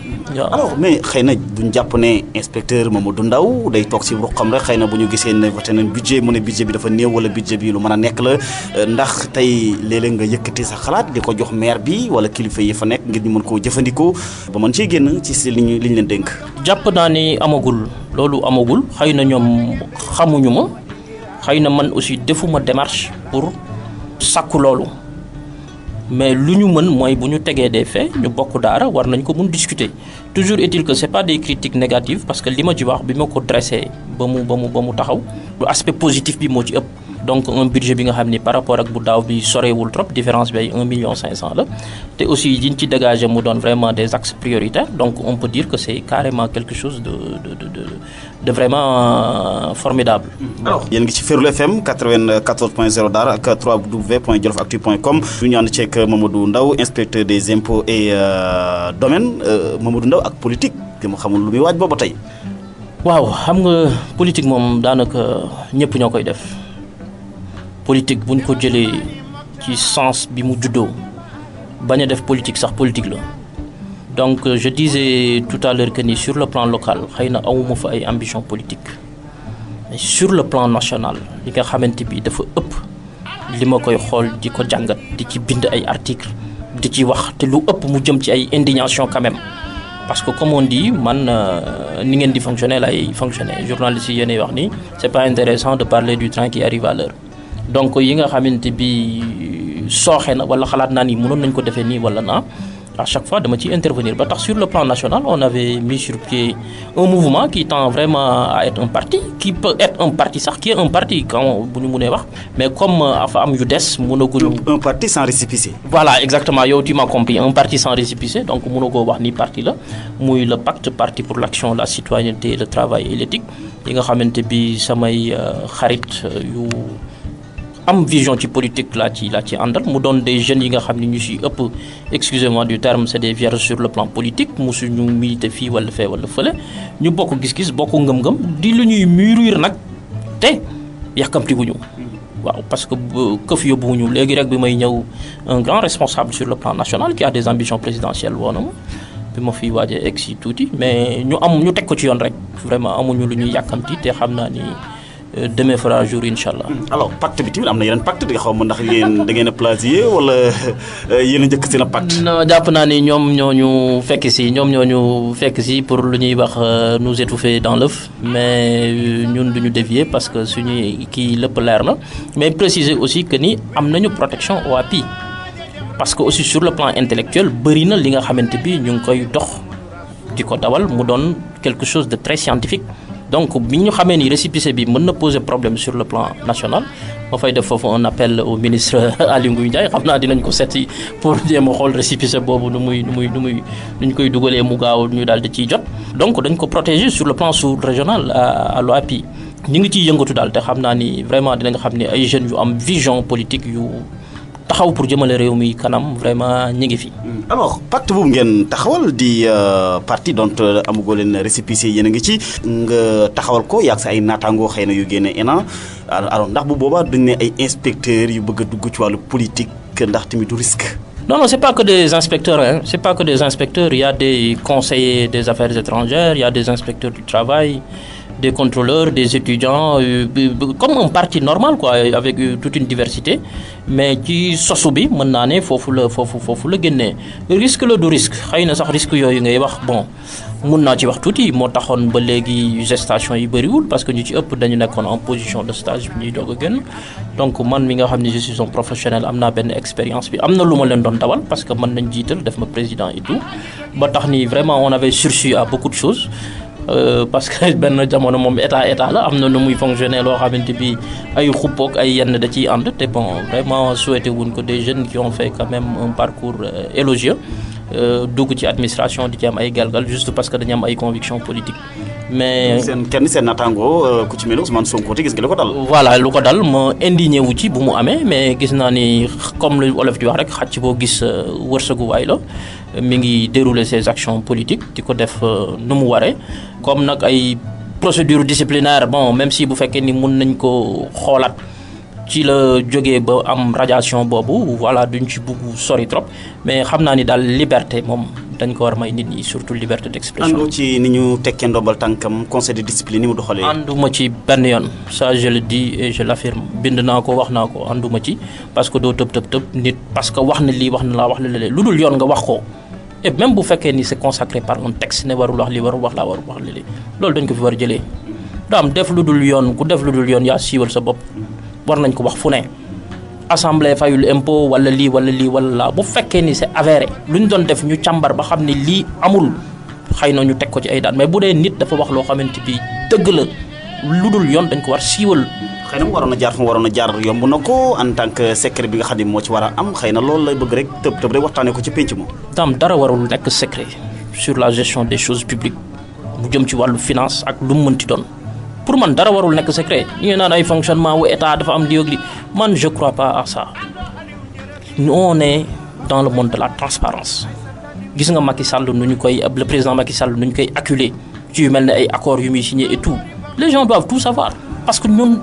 alors mais xëy na duñ jàpp ne inspecteur Mamadou Ndao day toog si ruqam rek xëy na bu ñu gisee ne voté nañ budget mu ne budget bi dafa néew wala budget bi lu mën a nekk la ndax tey léeg-léeg nga yëkkati sa xalaat di ko jox maire bi wala kilifa yi fa nekk ngir ñu mën koo jëfandikoo ba mën cee génn ci si liñ leen dénk. jàpp naa ni amagul loolu amagul xëy na ñoom xamuñu ma xëy na man aussi defuma démarche pour sàkku loolu mais lu ñu mën mooy bu ñu tegee des faits ñu bokk Dahra war nañ ko mun discuter toujours est-il que c'est pas des critiques négatives parce que li ma ci wax bi ma ko dressé ba mu taxaw lu aspect positif bi moo ci ëpp. donc un budget bi nga xam ni par rapport ak bu daaw bi sorewul trop différence bi ay 1,5 million la te aussi yiñ ci dégager mu doon vraiment des axes prioritaires donc on peut dire que c'est carrément quelque chose de vraiment formidable. alors yéen ngi ci Ferlo FM 94.0 Dahra ak www.djolofactu.com ñu ànd ceeg Mamadou Ndao inspecteur des impôts et domaines Mamadou Ndao ak politique te mu xamul lu muy waaj booba tey. waaw xam nga politique moom daanaka ñëpp ñoo koy def. politique bu ñu ko jëlee ci sens bi mu juddoo bañ a def politique sax politique la donc je disais tout à l'heure que ni sur le plan local xëy na awuma fa ay ambition politique mais sur le plan national li nga xamante bi dafa ëpp li ma koy xool di ko jàngat di ci bind ay articles di ci wax te lu ëpp mu jëm ci ay indignation quand même parce que comme on dit man ni ngeen di fonctionner lay fonctionner journaliste yi yéenay wax ni c'est pas intéressant de parler du train qui arrive à l'heure donc yi nga xamante bi sooxe na wala xalaat naa ni mënoon nañ ko defee nii wala naa à chaque fois dama ciy intervenir ba tax sur le plan national on avait mis sur pied un mouvement qui tend vraiment à être un parti qui peut être un parti sax qui est un parti quand bu ñu mënee wax mais comme afa am yu des mënaguñu. un parti sans récépissé. voilà exactement yow tu m'as compris un parti sans récépissé donc mënagoo wax ni parti la muy le PACT parti pour l'action la citoyenneté le travail et l'éthique yi nga xamante bi samay xarit yu. am vision ci politique laa ci àndal mu doon des jeunes yi nga xam ne ñu si ëpp excusez-moi du terme c'est des vierges sur le plan politique musuñu militer fii wala fee wala fële ñu bokk gis-gis bokk ngëm-ngëm di lu ñuy mûrir nag te yàkkamti wuñu waaw parce que këf yóbbuwuñu léegi rek bi may ñëw un grand responsable sur le plan national qui a des ambitions présidentielles woona ma bi ma fiy waajee egg si tuuti mais ñu teg ko ci yoon rek vraiment amuñu lu ñuy yàkkamti te xam naa ni demain fera jour inchallah. alors pacte bi tamit am na yeneen pacte di xaw ma ndax yéen da ngeen a plagier wala yéen a njëkk seen a pacte. non jàpp naa ni ñoom ñooñu fekk si pour lu ñuy wax nous étouffer dans l'œuf mais ñun duñu dévier parce que suñuy kii lépp leer na mais préciser aussi que ni am nañu protection OAPI parce que aussi sur le plan intellectuel bëri na li nga xamante bi ñu ngi koy dox di ko dawal mu doon quelque chose de très scientifique. donc bi ñu xamee ni récépissé bi mën na poser problème sur le plan national ma fay def foofu un appel au ministre Aly Ngouille.Mamadou Ndao xam naa dinañ ko seeti pour jéem a xool récépissé boobu nu ñu koy dugalee mu gaaw ñu daal di ciy jot. donc dañ ko protéger sur le plan sous-régional à l'OAPI ñu ngi ciy yëngatu daal te xam naa ni vraiment dinañ xam ne ay jeunes yu am vision politique yu taxaw pour jëmale réew mi kanam vraiment ñi ngi fi. alors pacte boobu ngeen taxawal di parti dont amugoo leen récépissé yéen a ngi ci nga taxawal ko yaag sa ay naataangoo xëy na yu génne ENA alors ndax bu boobaa dañ ne ay inspecteurs yu bëgg a dugg ci wàllu politique ndax tamit du risque. non c'est pas que des inspecteurs c'est pas que des inspecteurs il y a des conseillers des affaires étrangères il y a des inspecteurs du travail. des contrôleurs, des étudiants, comme un parti normal quoi, avec toute une diversité. Mais qui sosubi, maintenant, faut le gagner. Risque le risque. Il y a un risque bon. mun naa ci wax tuuti moo taxoon ba léegi gestation yi bëriwul parce que ñu ci ëpp dañu nekkoon en position de stage bi ñuy doog a génn donc man mi nga xam ne je suis un professionnel am naa benn expérience bi am na lu ma leen doon dawal parce que mën nañ jiital def ma président et tout ba tax ni vraiment on avait sursu à beaucoup de choses parce que benn jamono moom état la am na nu muy fonctionner loo xamante bi ay xuppook ay yenn da ciy ànd te bon vraiment souhaité wuñ ko des jeunes qui ont fait quand même un parcours élogieux dugg ci administration di ci am ay galgal juste parce que dañu am ay convictions politiques mais kenn seen naataango ku ci mel Ousmane Sonko te gis nga lu ko dal. voilà lu ko dal ma indigné wu ci bu mu amee mais gis naa ni comme lu olof di wax rek xàcc boo gis wërsëgu waay la mi ngi dérouler ses actions politiques di ko def nu mu waree comme nag ay procédure disciplinaire bon même si bu fekkee ni mun nañ ko xoolaat ci la jógee ba am radiation boobu voilà duñ ci bugg sori trop mais xam naa ni daal liberté moom dañ ko war may nit ñi surtout liberté d'expression. àndu ci ni ñu tekkee ndombal tànkam conseil de discipline ni mu doxalee. ànduma ci benn yoon ça je le dis et je l'affirme bind naa ko wax naa ko ànduma ci parce que doo tëb nit parce que wax na lii wax na laa wax na la lu dul yoon nga wax ko et même bu fekkee ni c'est consacré par un texte ne warul wax lii warul wax laa warul wax lii loolu dañ ko fi war a jëlee daam def lu dul yoon ku def lu dul yoon yaa siiwal sa bopp war nañ ko wax fu ne assemblée fayul impôt wala lii wala laa bu fekkee ni c'est avéré lu ñu doon def ñu càmbar ba xam ne lii amul xëy na ñu teg ko ci ay daan mais bu dee nit dafa wax loo xamante bi dëgg la lu dul yoon dañ ko war siiwal. xëy na mu waroon a jaar fu mu waroon a jaar yomb na ko en tant que secret bi nga xam ne moo ci war a am xëy na loolu lay bëgg rek tëb rek waxtaanee ko ci penc moom. daam dara warul nekk secret sur la gestion des choses publiques mu jëm ci wàllu finance ak lu mu mënti doon. pour man dara warul nekk secret ñu ngi naan ay fonctionnement wu état dafa am diog li man je crois pas à ça nous on est dans le monde de la transparence gis nga Macky Sall nu ñu koy le président Macky Sall nu ñu koy acculé ci yu mel ne ay accords yu muy signé et tout les gens doivent tout savoir parce que ñun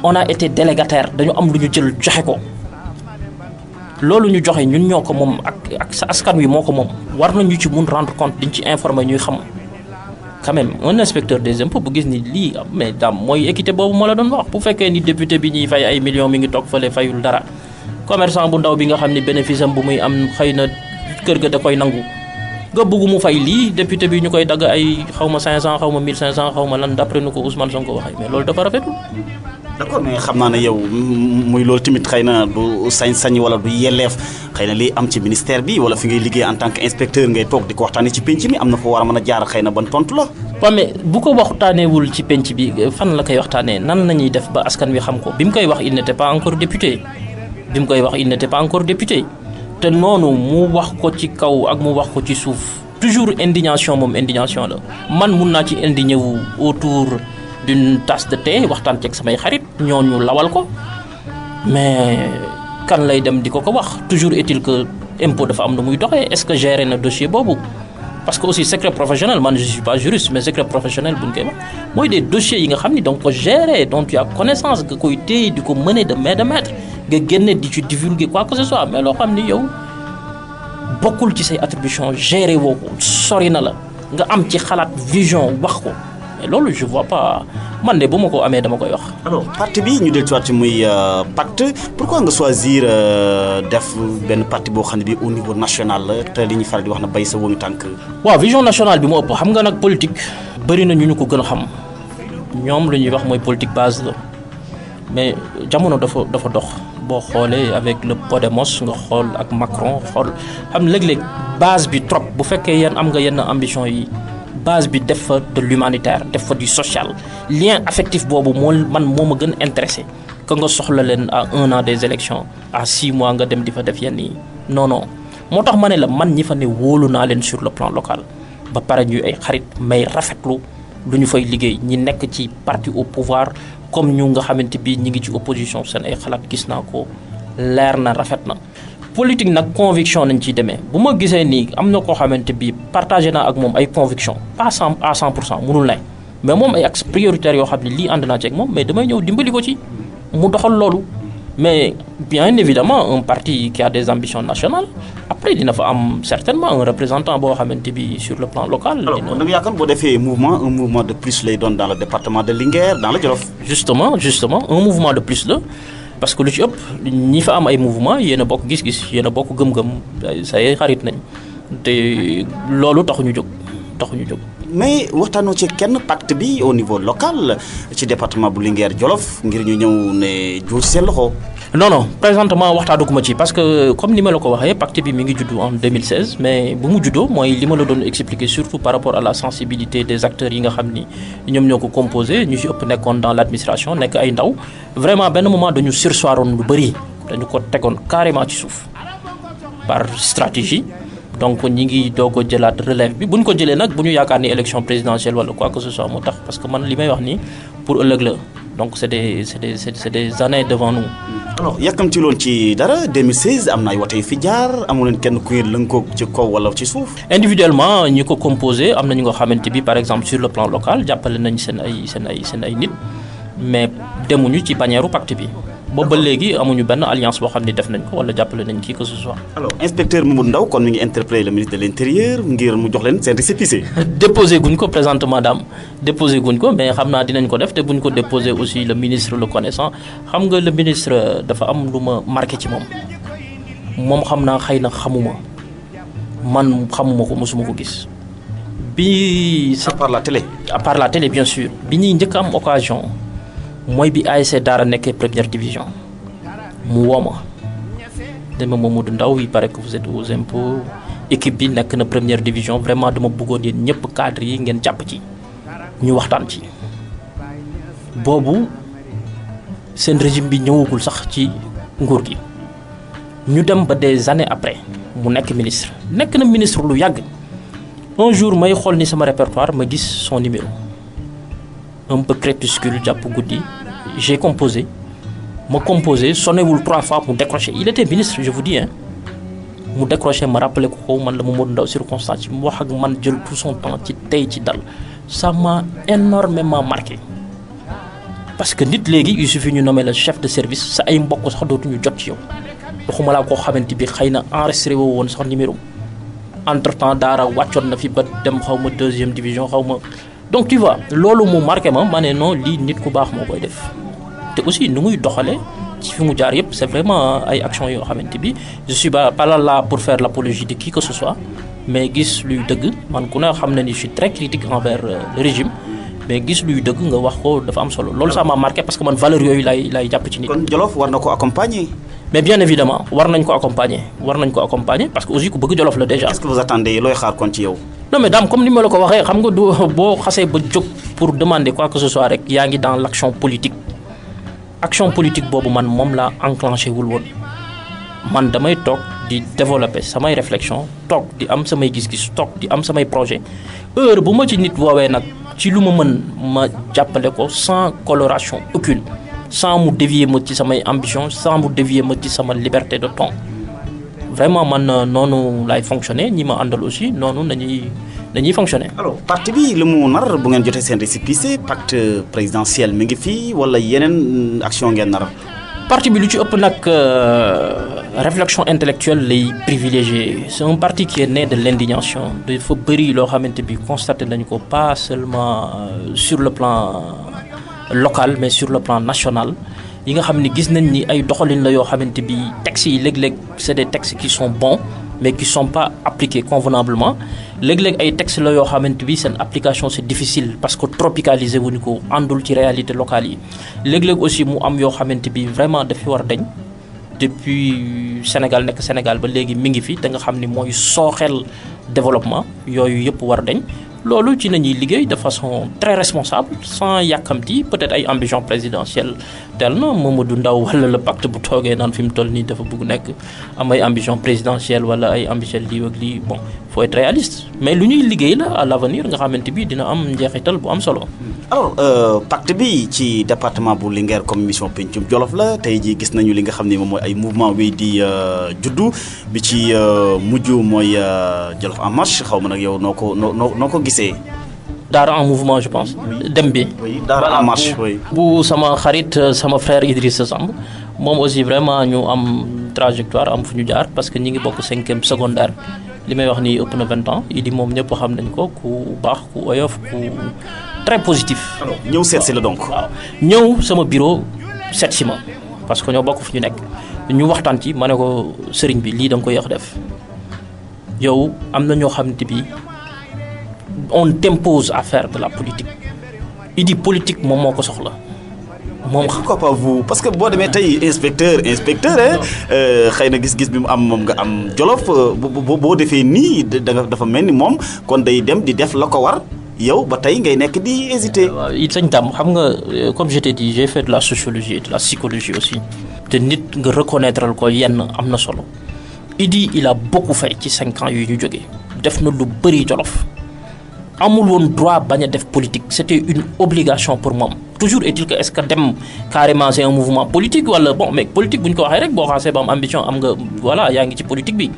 on a été délégataire dañu am lu ñu jël joxe ko loolu ñu joxe ñun ñoo ko moom ak sa askan wi moo ko moom war nañu ci mun rendre compte diñ ci informer ñuy xam quand même un inspecteur des impôts bu gis ni lii mais daam mooy équité boobu moo la doon wax bu fekkee ni député bi ñuy fay ay millions mi ngi toog fële fayul dara commerçant bu ndaw bi nga xam ni bénéfice am bu muy am xëy na kër ga da koy nangu nga bëgg mu fay lii député bi ñu koy dagg ay xaw ma 500 xaw ma 1500 xaw ma lan d'après nu ko Ousmane Sonko waxee mais loolu dafa rafetul. d'accord mais xam naa ne yow muy loolu tamit xëy na du sañ-sañ wala du yelleef xëy na lii am ci ministère bi wala fi ngay liggéey en tant que inspecteur ngay toog di ko waxtaanee ci penc mi am na fa war a mën a jaar xëy na ban tontu la. waaw mais bu ko waxtaaneewul ci penc bi fan la koy waxtaanee nan la ñuy def ba askan wi xam ko bi mu koy wax il n'était pas encore député bi mu koy wax il n'était pas encore député te noonu mu wax ko ci kaw ak mu wax ko ci suuf toujours indignation moom indignation la man mun naa ci indigné wu autour d'une tasse de thé waxtaan ceeg samay xarit ñooñu lawal ko mais kan lay dem di ko wax toujours est-il que impôt dafa am na muy doxee est-ce que gérer na dossier boobu parce que aussi secret professionnel man je suis pas juriste mais secret professionnel bu ñu koy wax mooy des dossiers yi nga xam ni donc ko gérer dont tu as connaissance nga koy téye di ko mener de main de maître nga génne di ci divulguer quoi que ce soit mais loo xam ni yow bokkul ci say attributions gérer woo ko sori na la nga am ci xalaat vision wax ko mais loolu je vois pas man de bu ma ko amee dama koy wax. alors parti bi ñu dellusiwaat ci muy PACT pourquoi nga choisir def benn parti boo xam ne bi au niveau national la te li ñuy faral di wax na bay sa wóomi tànk. waaw vision nationale bi mu ëpp xam nga nag politique bëri na ñu ko gën a xam ñoom lu ñuy wax mooy politique base la mais jamono dafa dox boo xoolee avec le Podemos nga xool ak Macron xool xam léeg-léeg base bi trop bu fekkee yéen am nga yenn ambition yi. base bi def fa de l'humanitaire def fa du social lien affectif boobu moo ma gën intéressé que nga soxla leen à 1 an des élections à 6 mois nga dem di fa def yenn yi non moo tax ma ne la man ñi fa ne wóolu naa leen sur le plan local ba pare ñuy ay xarit may rafetlu lu ñu fay liggéey ñi nekk ci parti au pouvoir comme ñu nga xamante bi ñi ngi ci opposition seen ay xalaat gis naa ko leer na rafet na politique nag conviction nañ ciy demee bu ma gisee nii am na koo xamante bi partagé naa ak moom ay conviction pas à 100% mënul ne mais moom ay axes prioritaires yoo xam ne lii ànd naa ci ak moom mais damay ñëw dimbali ko ci mu doxal loolu mais bien évidemment un parti qui a des ambitions nationales après dina fa am certainement un représentant boo xamante bi sur le plan local. alors da nga yaakaar boo defee un mouvement de plus lay doon dans le département de Linguère dans le Djoloff. justement un mouvement de plus la. parce que lu ci ëpp ñi fa am ay mouvement yéen a bokk gis-gis yéen a bokk gëm-gëm say xarit nañ te loolu taxuñu jóg. mais waxtaanoo ci kenn pacte bi au niveau local ci département bu Linguère Djoloff ngir ñu ñëw ne jur seen loxo. non présentement waxtaanuguma ci parce que comme ni ma la ko waxee pacte bi mi ngi juddu en 2016 mais bu mu juddoo mooy li ma la doon expliquer surtout par rapport à la sensibilité des acteurs yi nga xam ni ñoom ñoo ko composé ñu ci ëpp nekkoon dans l'administration nekk ay ndaw vraiment benn moment dañu sursoiroon lu bëri dañu ko tegoon carrément ci suuf par stratégie donc ñi ngi doog a jëlaat relève bi buñ ko jëlee nag bu ñu yaakaar ni élection présidentielle wala quoi que ce soit moo tax parce que man li may wax nii pour ëllëg la donc c'est des années devant nous. alors yàkkamti loon ci dara 2016 am na ay wote yu fi jaar amu leen kenn kuy lënkoo ci kaw wala ci suuf. individuellement ñi ko composé am na ñu nga xamante bi par exemple sur le plan local jàppale nañ seen ay nit mais demuñu ci bannière pacte bi. boobu ba léegi amuñu benn alliance boo xam ne def nañ ko wala jàppale nañ kii que ce soit. alors inspecteur Mamadou Ndao kon mi ngi interpellé le ministre de l'intérieur ngir mu jox leen seen récépissé. déposé guñ ko présentement daam déposé guñ ko mais xam naa dinañ ko def te buñ ko déposé aussi le ministre le connaissant xam nga le ministre dafa am lu ma marqué ci moom xam naa xëy na xamuma man xamuma ko mosuma ko gis. bi à part la télé. à part la télé bien sûr bi ñuy njëkk am occasion. mooy bi ASC Dahra nekkee première division mu woo ma dama Mamadou Ndao il paraît que vous êtes aux impôts équipe bi nekk na première division vraiment dama bëggoon yéen ñëpp cadre yi ngeen jàpp ci ñu waxtaan ci boobu seen régime bi ñëwagul sax ci nguur gi ñu dem ba des années après mu nekk ministre nekk na ministre lu yàgg un jour may xool ni sama répertoire ma gis son numéro un peu crépuscule jàpp guddi j'ai composé ma composé sonnéwul 3 fois mu décroché il était ministre je vous dis hein mu décroché ma rappelé ko man la Mamadou Ndao circonstance mu wax ak man jël tout son temps ci tey ci dal ça m'a énormément marqué parce que nit léegi il suffit ñu nommer le chef de service sa ay mbokk sax dootuñu jot ci yow waxuma laa koo xamante bi xëy na enregistré woo woon sax numéro entre temps Dahra wàccoon na fi ba dem xaw ma 2e division xaw ma donc tu vois loolu mu marqué ma ne non lii nit ku baax moo koy def te aussi nu muy doxalee ci fi mu jaar yëpp c'est vraiment ay actions yoo xamante bi je suis pas là pour faire l'apologie de qui que ce soit mais gis luy dëgg man ku ne xam na ni je suis très critique envers le régime mais gis luy dëgg nga wax ko dafa am solo loolu ça m'a marqué parce que man valeur yooyu lay jàpp ci nit. kon Djoloff war na ko accompagner. mais bien évidemment war nañ ko accompagner parce que aussi ku bëgg Djoloff la déjà. qu'est-ce que vous attendez looy xaar kon ci yow. non mais daam comme ni ma la ko waxee xam nga du boo xasee ba jóg pour demander quoi que ce soit rek yaa ngi dans l'action politique boobu man moom laa enclenché wul woon man damay toog di développer samay réflexion toog di am samay gis-gis toog di am samay projet heure bu ma ci nit woowee nag ci lu ma mën ma jàppale ko sans coloration aucune sans mu dévier ma ci samay ambition sans mu dévier ma ci sama liberté de ton vraiment man noonu laay fonctionner ñi ma àndal aussi noonu dañuy fonctionner. alors parti bi li mu nar bu ngeen jotee seen récépissé pacte présidentiel mi ngi fii wala yeneen action ngeen nar. parti bi lu ci ëpp nag réflexion intellectuelle lay privilégié c'est un parti qui est né de l'indignation dafa bëri loo xamante bi constaté nañu ko pas seulement sur le plan local mais sur le plan national yi nga xam ne gis nañ ni ay doxalin la yoo xamante bi textes yi léeg-léeg c'est des textes qui sont bons mais qui sont pas appliqués convenablement léeg-léeg ay textes la yoo xamante bi seen application c'est difficile parce que tropicalisé wuñu ko àndul ci réalité locale yi léeg-léeg aussi mu am yoo xamante bi vraiment dafi war dañ depuis Sénégal nekk Sénégal ba léegi mi ngi fi te nga xam ni mooy sooxeel développement yooyu yëpp war dañ loolu ci nañuy liggéey de façon très responsable sans yàkkamti peut-être ay ambition présidentielle tel na Mamadou Ndao wala le pacte bu toogee naan fi mu toll nii dafa bëgg nekk am ay ambition présidentielle wala ay ambition lii ak lii bon faut être réaliste mais lu ñuy liggéey la à l'avenir nga xamante bi dina am njeexital bu am solo. alors pacte bi ci département bu Linguère comme mission Pencum Djoloff la tey jii gis nañu li nga xam ne moom mooy ay mouvement wi di juddu bi ci mujj mooy Djoloff en marche xaw ma nag yow noo ko gisee. Dahra en mouvement je pense. dem bi. oui Dahra en marche oui. bu sama xarit sama frère Idrissa Samb moom aussi vraiment ñu am trajectoire am fu ñu jaar parce que ñi ngi bokk 5e secondaire li may wax nii ëpp na 20 ans Idi moom ñëpp xam nañ ko ku baax ku oyof ku très positif. alors ñëw seet si la donc. waaw ñëw sama bureau seet si ma parce que ñoo bokk fu ñu nekk ñu waxtaan ci ma ne ko sëriñ bi lii da nga ko yéex def yow am na ñoo xamante bi on t'impose à faire de la politique Idi politique moom moo ko soxla. moom pourquoi pas vous parce que boo demee tey inspecteur xëy na gis-gis bi mu am moom nga am Djoloff boo defee nii dafa mel ni moom kon day dem di def la ko war yow ba tey ngay nekk di hésiter. waaw it sañ tam xam nga comme je t'ai dit j'ai fait de la sociologie et de la psychologie aussi te nit nga reconnaître ko yenn am na solo Idi il a beaucoup fait ci 5 ans yu ñu jógee def na lu bëri Djolof amul woon droit bañ a def politique c'était une obligation pour moom toujours est-il que est-ce que dem carrément c'est un mouvement politique wala bon mais politique bu ñu ko waxee rek boo xasee ba am ambition am nga voilà yaa ngi ci politique bi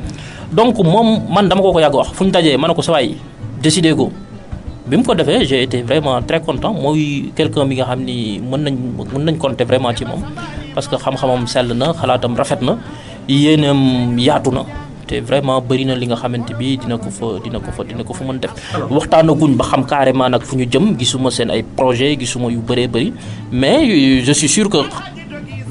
donc moom man dama ko yàgg wax fu ñu dajee ma ne ko sa waay décidé ko bi mu ko defee j'ai été vraiment très content mooy quelqu'un bi nga xam ni mën nañ compter vraiment ci moom parce que xam-xamam sell na xalaatam rafet na yéenam yaatu na te vraiment bëri na li nga xamante bi dina ko fa mën def waxtaanaguñ ba xam carrément nag fu ñu jëm gisuma seen ay projet gisuma yu bëree bëri mais je suis sûr que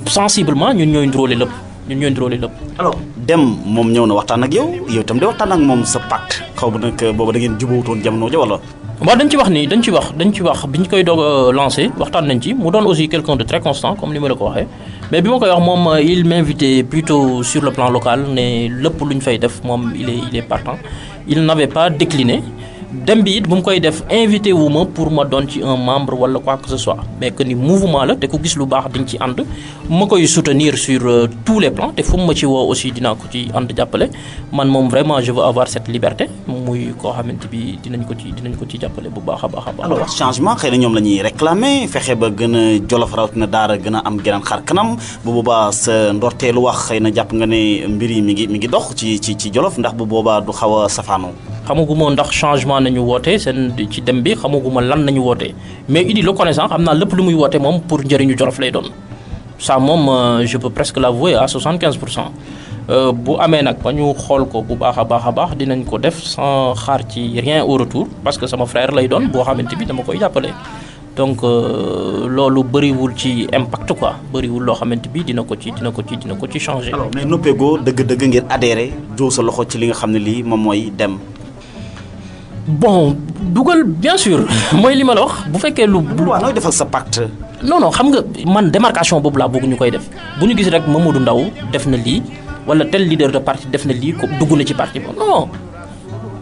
sensiblement ñun ñooy ndróole lépp alors dem moom ñëw na waxtaan ak yow itam di waxtaan ak moom sa pacte xaw ma nag booba da ngeen jubawutoon jamono ja wala waaw dañ ci wax bi ñu koy doog a lancé waxtaan nañ ci mu doon aussi quelqu'un de très constant comme ni ma la ko waxee mais bi ma koy wax moom il m'invitait plutôt sur le plan local ne lépp lu ñu fay def moom il est partant il n'avait pas décliné dem bi it bu mu koy def invité wu ma pour ma doon ci un membre wala quoi que ce soit mais que ni mouvement la te ku gis lu baax di nga ci ànd ma koy soutenir sur tous les plans te fu mu ma ci woo aussi dinaa ko ci ànd jàppale man moom vraiment je veux avoir cette liberté muy koo xamante bi dinañ ko ci jàppale bu baax a baax. alors changement xëy na ñoom la ñuy réclamer fexe ba gën a Djolof rawatina Dahra gën a am geneen xar kanam bu boobaa sa ndorteelu wax xëy na jàpp nga ne mbir yi mi ngi dox ci Djolof ndax bu boobaa du xaw a safaanoo. xamaguma ndax changement nañu woote seen ci dem bi xamaguma lan nañu woote mais Idi le connaissant xam naa lépp lu muy woote moom pour njëriñu Djolof lay doon ça moom je peux presque l'avouer à 75%. bu amee nag ba ñu xool ko bu baax a baax dinañ ko def sans xaar ci rien au retour parce que sama frère lay doon boo xamante bi dama koy jàppale donc loolu bëriwul ci impact quoi bëriwul loo xamante bi dina ko ci changer. alors mais noppeegoo dëgg-dëgg ngeen adhéré joo sa loxo ci li nga xam ne lii moom mooy dem. bon dugal bien sûr mooy li ma la wax bu fekkee lu. waaw nooy defal sa pacte. non xam nga man démarcation boobu laa bëgg ñu koy def bu ñu gis rek Mamadou Ndao def na lii wala tel leader de parti def na lii ko dugg na ci parti boobu non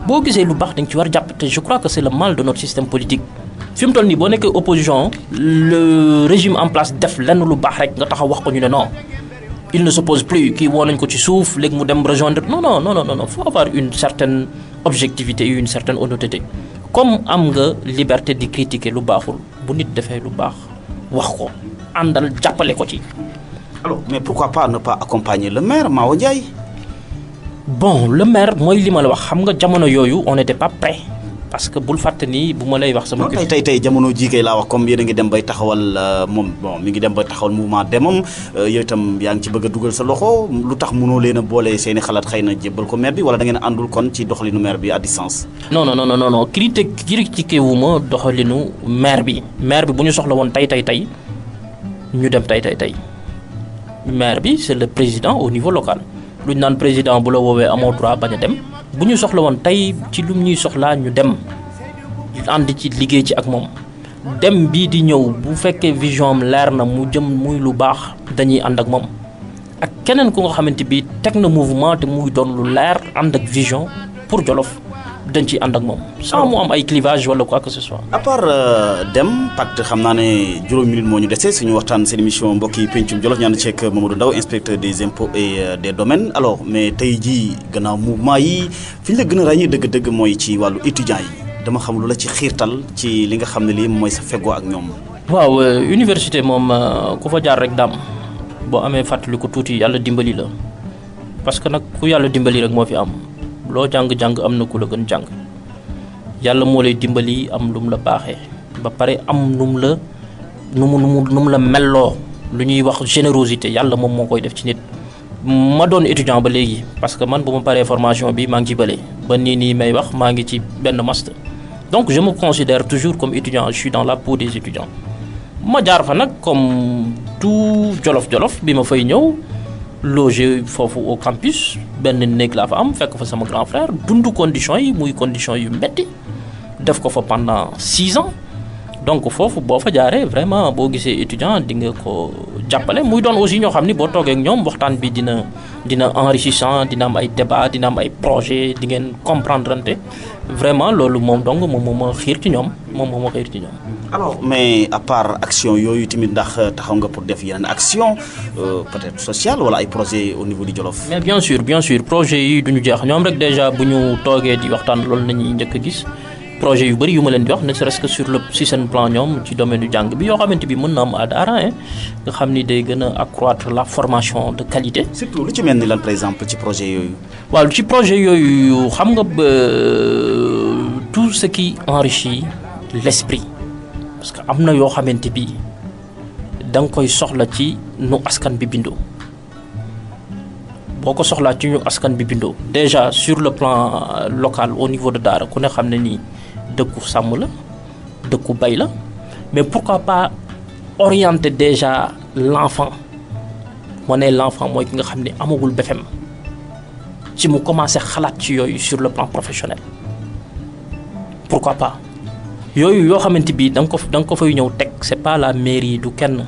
boo gisee lu baax da nga ci war a jàpp te je crois que c'est le mal de notre système politique. fi mu toll nii boo nekkee opposition le régime en place def lenn lu baax rek nga taxaw wax ko ñu ne non il ne s'oppose plus kii woo nañ ko ci suuf léegi mu dem rejoindre non faut avoir une certaine objectivité et une certaine honnêteté comme am nga liberté di critiquer lu baaxul bu nit defee lu baax wax ko àndal jàppale ko ci. alors mais pourquoi pas ne pas accompagner le maire Mawo Ndiaye. bon le maire mooy li ma la wax xam nga jamono yooyu on n'était pas prêt parce que bul fàtte ni bu ma lay wax sama. tey jamono jii kay laa wax comme yéen a ngi dem bay taxawal moom bon mi ngi dem bay taxawal mouvement demam yow itam yaa ngi ci bëgg a dugal sa loxo lu tax mënoo leen a boole seeni xalaat xëy na jébbal ko maire bi wala da ngeen àndul kon ci doxalinu maire bi à distance. non critiqué wu ma doxalinu maire bi bu ñu soxla woon tey ñu dem tey maire bi c'est le président au niveau local lu ñu naan président bu la woowee amoo droit bañ a dem. bu ñu soxla woon tey ci lu ñuy soxlaa ñu dem ànd ci liggéey ci ak moom dem bii di ñëw bu fekkee vision am leer na mu jëm muy lu baax dañuy ànd ak moom ak keneen ku nga xamante bi teg na mouvement te muy doon lu leer ànd ak vision pour Djolof dañ ciy ànd ak moom sans mu am ay clivage wala quoi que ce soit. à part dem pacte xam naa ne juróomi minute moo ñu dese suñu waxtaan seen émission mbokk yi Pencum Djolof ñu ànd ceeg Mamadou Ndao inspecteur des impôts et des domaines alors mais tey jii gannaaw mouvement yi fi ñu la gën a ràññee dëgg-dëgg mooy ci wàllu étudiants yi dama xam lu la ci xiirtal ci li nga xam ne lii mooy sa feggoo ak ñoom. waaw université moom ku fa jaar rek daam boo amee fàttali ko tuuti yàlla dimbali la parce que nag ku yàlla dimbali rek moo fi am. loo jàng am na ku la gën jàng yàlla moo lay dimbali am lu mu la baaxee ba pare am nu mu la melloo lu ñuy wax générosité yàlla moom moo koy def ci nit. ma doon étudiant ba léegi parce que man bu ma paree formation bi maa ngi ci bële ba nii may wax maa ngi ci benn master donc je me considère toujours comme étudiant je suis dans la peau des étudiants ma jaar fa nag comme tout Djolof bi ma fay ñëw. logé foofu au campus benn néeg laa fa am fekk fa sama grand frère dund conditions yi muy conditions yu metti def ko fa pendant 6 ans donc foofu boo fa jaaree vraiment boo gisee étudiant di nga ko jàppale muy doon aussi ñoo xam ni boo toogee ak ñoom waxtaan bi dina enrichissant dina am ay débat dina am ay projet di ngeen comprendre ante vraiment loolu moom donc moom ma xiir ci ñoom alors mais à part action yooyu tamit ndax taxaw nga pour def yeneen action peut-être sociale wala ay projet au niveau du Djolof. mais bien sûr projet yi duñu jeex ñoom rek déjà bu ñu toogee di waxtaan loolu nañuy njëkk a gis projet yu bëri yu ma leen di wax ne serait-ce que si seen plan ñoom ci domaine du jàng bi yoo xamante bi mën na am à Dahra nga xam ni day gën a accroître la formation de qualité. surtout lu ci mel ni lan par exemple ci projet yooyu. waaw ci projet yooyu xam nga tout ce qui enrichit l'esprit parce que am na yoo xamante bi da nga koy soxla ci nu askan bi bindoo boo ko soxlaa ci ñu askan bi bindoo déjà sur le plan local au niveau de Dahra ku ne xam ne nii dëkku sàmm la dëkku bay la mais pourquoi pas orienter déjà l'enfant moo ne l'enfant mooy ki nga xam ne amagul BFEM ci mu commencé xalaat ci yooyu sur le plan professionnel pourquoi pas yooyu yoo xamante bi da nga ko fay ñëw teg c'est pas la mairie du kenn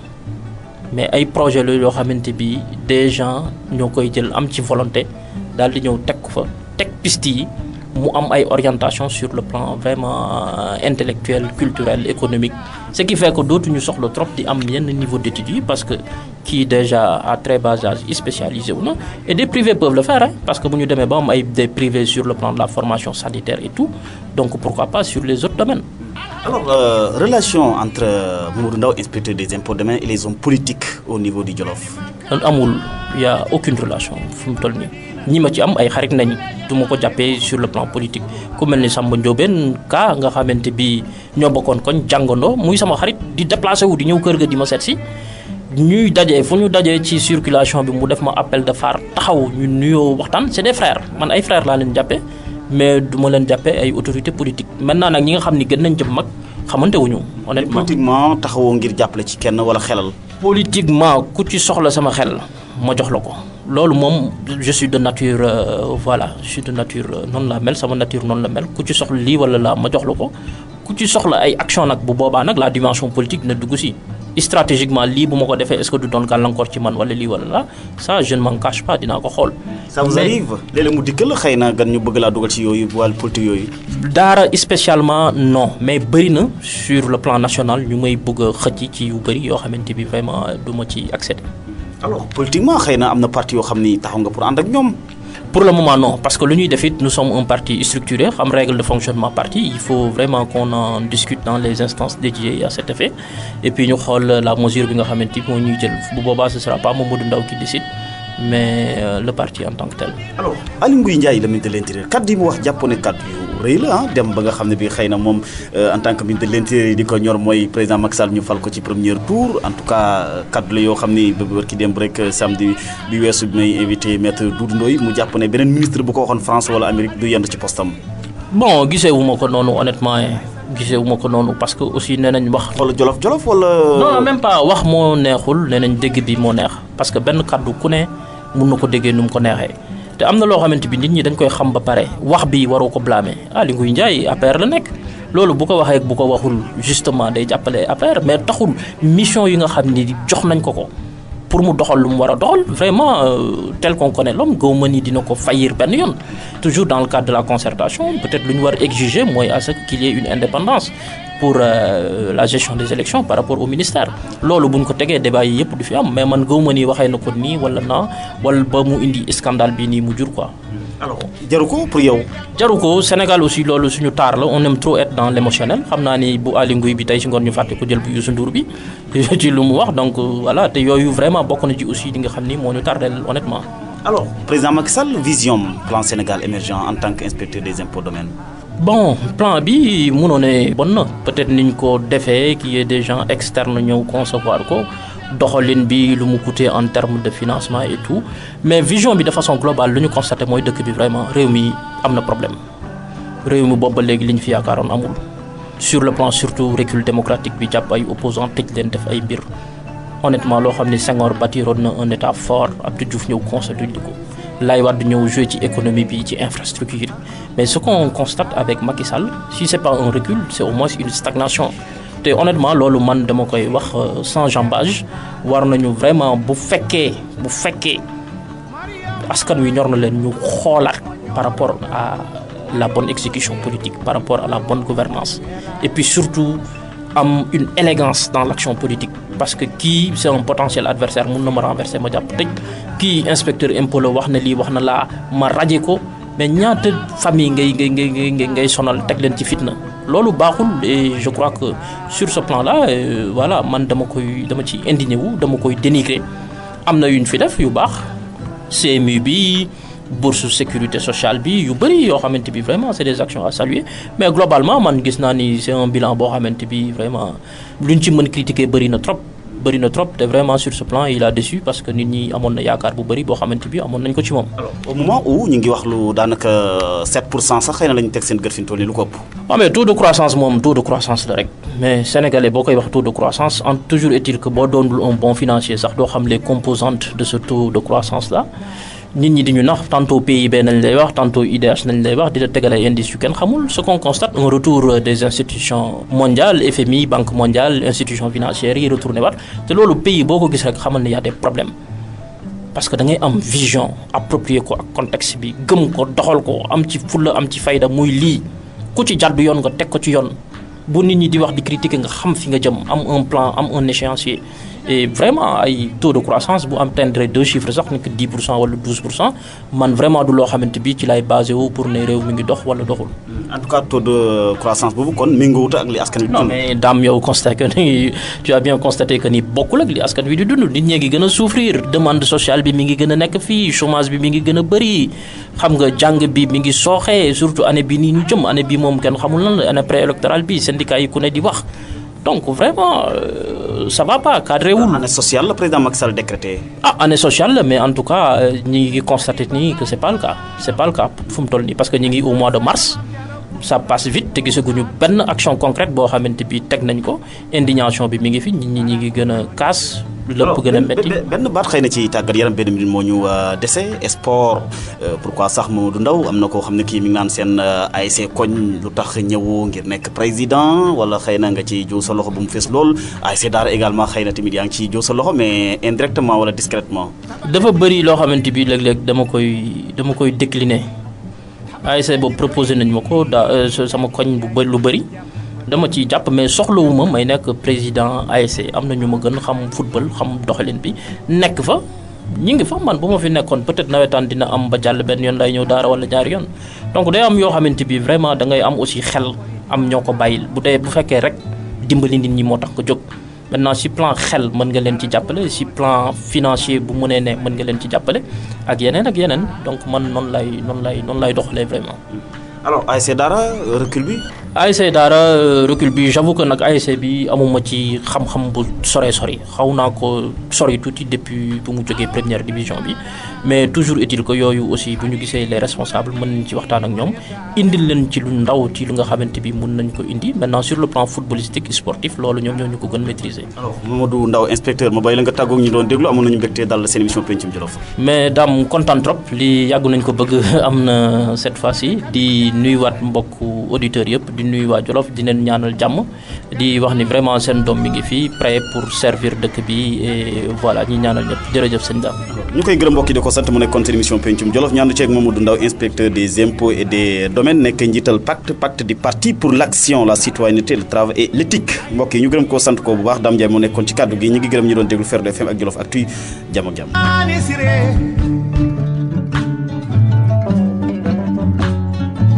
mais ay projet la yoo xamante bi des gens ñoo koy jël am ci volonté daal di ñëw teg ko fa teg piste yi mu am ay orientation sur le plan vraiment intellectuel culturel économique ce qui fait que dootuñu soxla trop di am yenn niveau d'études yi parce que kii déjà à très bas âge spécialisé wu na et des privés peuvent le faire parce que bu ñu demee ba am ay des privés sur le plan de la formation sanitaire et tout donc pourquoi pas sur les autres domaines. Alors, relation entre Mamadou Ndao, inspecteur des impôts domaines, et les hommes politiques au niveau du Djoloff. Il n'y a aucune relation. Ni ma ci am ay xarit nañ duma ko jappé sur le plan politique ku melni Samba Ndiobène ka nga xamanté bi ño bokon koñ jangondo muy sama xarit di déplacer wu di ñew kër ga di ma sétsi ñuy dajé fu ñu dajé ci circulation bi mu def ma appel de phare taxaw ñu nuyo waxtan c'est des frères man ay frères la leen jappé mais duma leen jappé ay autorités politiques maintenant nak ñi nga xamni gën nañ jëm mag xamanté wuñu honnêtement politiquement taxawoo ngir jappalé ci kenn wala xelal politiquement ku ci soxla sama xel ma jox lako lolu mom je suis de nature voilà je suis de nature non la mel sama nature non la mel ku ci soxla li wala la ma jox lako ku ci soxla ay action nak bu boba nak la dimension politique na dugg ci stratégiquement li bu mako défé est-ce que du don gal encore ci man wala li wala la ça je ne m'en cache pas dina ko xol ça vous arrive lélé mu dikkel xeyna gan ñu bëgg la dugal ci yoyu wal politique yoyu Dahra spécialement non mais bari na sur le plan national ñu may bëgg xëc ci yu bari yo xamanteni bi vraiment duma ci accéder. Alors politiquement xeyna amna parti yo xamni taxaw nga pour and ak ñom. Pour le moment non parce que l'Union des FIT nous sommes un parti structuré am règle de fonctionnement parti il faut vraiment qu'on en discute dans les instances dédiées à cet effet et puis ñu xol la mesure bi nga xamanteni mo ñuy jël bu boba ce sera pas Mamadou Ndao qui décide mais le parti en tant que tel. Alors Aly Ngouille.Mamadou le ministre de l'Intérieur kaddu yi mu wax jàpp ne kaddu yu rëy la dem ba nga xam ne bi xëy na moom en tant que ministre de l'Intérieur di ko ñor mooy président Macky Sall ñu fal ko ci premier tour en tout cas kaddu la yoo xam ni ba ki dem rek samedi bi weesu bi may invité maître Doudou Ndoye mu jàpp ne beneen ministre bu ko waxoon France wala Amérique du yend ci postam. Bon gisee wu ma ko noonu honnêtement gisee wu ma ko noonu parce que aussi nee nañ wax. wala jolof wala. non même pas wax moo neexul nee nañ dégg bi moo neex parce que benn kaddu ku ne mun na ko déggee nu mu ko neexee te am na loo xamante bi nit ñi dañ koy xam ba pare wax bi waroo ko blâmer Aly Ngouille.Mamadou APR la nekk loolu bu ko waxee bu ko waxul justement day jàppale APR mais taxul mission yi nga xam ni jox nañ ko pour mu doxal lu mu war a doxal vraiment tel qu'on connaît l'homme gëwma ni dina ko faillir benn yoon toujours dans le cadre de la concertation peut-être lu ñu war exiger mooy à ce qu'il y ait une indépendance pour la gestion des élections par rapport au ministère loolu buñ ko tegee débat yi yëpp du fi am mais man gëwma ni waxee na ko nii wala naa wala ba mu indi scandale bi nii mu jur quoi. Alors jaru ko pour yow. jaru ko Sénégal aussi loolu suñu taar la on aime trop être dans l'émotionnel xam naa ni bu Aly Ngouille bi tey si ngoon ñu fàtte ko jël bu Youssou Ndour bi ci lu mu wax donc voilà te yooyu vraiment bokk na ci aussi di nga xam ni moo ñu tardel honnêtement. Alors président Macky Sall vision plan Sénégal émergent en tant qu'inspecteur des impôts domaines. Bon plan bi mënoo ne bon na peut-être niñ ko defee qu'il y ait des gens externes ñëw concevoir ko doxalin bi lu mu coûter en termes de financement et tout mais vision bi de façon globale lu ñu constaté mooy dëkk bi vraiment réew mi am na problème réew mi boobu ba léegi li ñu fi yaakaaroon amul sur le plan surtout recul démocratique bi jàpp ay opposants tëj leen def ay mbir honnêtement loo xam ne Senghor bâtiroon na un état fort Abdou Diouf ñëw consolider ko Laye Wade ñëw jouer ci économie bi ci infrastructure mais ce qu'on constate avec Macky Sall si c'est pas un recul c'est au moins une stagnation te honnêtement loolu man dama koy wax sans jambage war nañu vraiment bu fekkee askan wi ñor na leen ñu xoolaat par rapport à la bonne exécution politique, par rapport à la bonne gouvernance et puis surtout am une élégance dans l'action politique parce que qui c'est un potentiel adversaire mun na ma renverser ma jàpp tëj kii inspecteur impôt la wax na lii wax na laa ma raje ko mais ñaata famille ngay sonal teg leen ci fitna loolu baaxul et je crois que sur ce plan là voilà man dama ci indigné wu dama koy dénigrer am na yu ñu fi def yu baax CMU bi bourse sécurité sociale bi yu bëri yoo xamante bi vraiment c'est des actions à saluer mais globalement man gis naa ni c'est un bilan boo xamante bi vraiment luñ ci mën critiquer bëri na trop te vraiment sur ce plan il a déçu parce que nit ñi amoon na yaakaar bu bëri boo xamante bi amoon nañ ko ci moom. alors au moment où ñu ngi wax lu daanaka 7% sax xëy na la ñu teg seen gët fi mu toll nii lu ko ëpp. waaw mais taux de croissance moom taux de croissance la rek mais sénégalais boo koy wax taux de croissance en toujours est-il que boo doonul un bon financier sax doo xam les composantes de ce taux de croissance là. nit ñi di ñu nax tantôt PIB nañ lay wax tantôt IDH nañ lay wax di la tegal ay indices yu kenn xamul ce qu'on constate un retour des institutions mondiales FMI Banque mondiale institutions financières yi retourné waat te loolu pays boo ko gis rek xamal ne y a des problèmes parce que da ngay am vision appropriée ko ak contexte bi gëm ko doxal ko am ci fulla am ci fayda muy lii ku ci jàddu yoon nga teg ko ci yoon bu nit ñi di wax di critiquer nga xam fi nga jëm am un plan am un échéancier et vraiment ay taux de croissance bu am atteindre 2 chiffres sax nekk 10% wala 12% man vraiment du loo xamante bi ci lay basé wu pour ne réew mi ngi dox wala doxul. en tout cas taux de croissance boobu kon méngoowut ak li askan wi. non mais daam yow constaté que ni tu as bien constaté que ni bokkul ak li askan wi di dund nit ñee ngi gën a souffrir demande sociale bi mi ngi gën a nekk fii chômage bi mi ngi gën a bëri xam nga jàng bi mi ngi sooxee surtout année bi nii ñu jëm année bi moom kenn xamul lan la année préélectorale bi syndicat yi ku ne di wax. donc vraiment ça va pas cadré wul. année sociale le président Macky Sall décrété. année sociale mais en tout cas ñi ngi constaté nii que c'est pas le cas fu mu toll nii parce que ñi ngi au mois de mars ça passe vite te gisaguñu benn action concrète boo xamante bi teg nañ ko indignation bi mi ngi fi ñi ngi gën a kaas. lépp gën a métti benn baat xëy na ci tàggat yaram benn minute moo ñu dese sport pourquoi sax Mamadou Ndao am na koo xam ne kii mi ngi naan seen ASC koñ lu tax ñëwoo ngir nekk président wala xëy na nga ci jiw sa loxo bu mu fees lool ASC Dahra également xëy na tamit yaa ngi ciy jiw sa loxo mais indirectement wala discrètement. dafa bëri loo xamante bi léeg-léeg dama koy décliner ASC boobu proposé nañ ma ko sama koñ lu bëri. dama ci jàpp mais soxlawuma may nekk président ASC am na ñu ma gën xam football xam doxalin bi nekk fa ñi ngi fa man bu ma fi nekkoon peut-être nawetaan dina am ba jàll benn yoon lay ñëw Dahra wala ñaari yoon donc day am yoo xamante bi vraiment da ngay am aussi xel am ñoo ko bàyyil bu fekkee rek dimbali nit ñi moo tax ko jóg maintenant si plan xel mën nga leen ci jàppale si plan financier bu mënee ne mën nga leen ci jàppale ak yeneen donc man noonu lay doxalee vraiment. alors ASC Dahra recul bi. ASC Dahra recul bi j'avoue que nag ASC bi amuma ci xam-xam bu sori xaw naa ko sori tuuti depuis bu mu jógee première division bi mais toujours est-il que yooyu aussi bu ñu gisee les responsables mën nañ ci waxtaan ak ñoom indil leen ci lu ndaw ci lu nga xamante bi mën nañ ko indi maintenant sur le plan footballistique sportif loolu ñoom ñoo ñu ko gën maîtriser. alors Mamadou Ndao inspecteur ma bàyyi la nga tàggoog ñi doon déglu amoon nañu mbégte dal seen émission Pencum Djolof. mais daam kontaan trop li yàgg nañ ko bëgg am na cette fois-ci di nuyuwaat mbokku auditeurs yëpp. di nuyu waa Djolof di leen ñaanal jàmm di wax ni vraiment seen doom mi ngi fii prêt pour servir dëkk bi et voilà ñi ñaanal ñëpp jërëjëf sëñ Dame. ñu koy gërëm mbokk yi di ko sant mu nekkoon seen émission Pencum Djolof ñaanu ceeg Mamadou Ndao inspecteur des impôts et des domaines nekk njiital PACT di parti pour l'action la citoyenneté le travail et l'éthique mbokk yi ñu gërëm koo sant ko bu baax Dame Ndiaye moo nekkoon ci kaddu gi ñu ngi gërëm ñi doon déglu Faire FM ak Djolof Actu jàmm ak jàmm.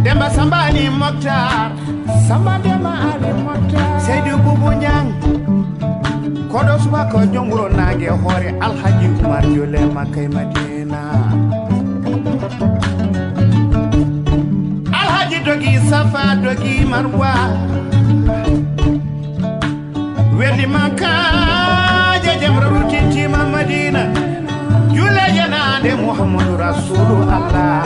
Demba Sambani Mokhtar Samba Demba Ali Mokhtar Seydou Boubou Niang Kodo suba ko jonguro nange hore Alhaji Umar Jole Makay Madina Alhaji Dogi Safa Dogi Marwa Wedi Maka Jejem Raruti Madina Jule Janade Muhammadu Rasulullah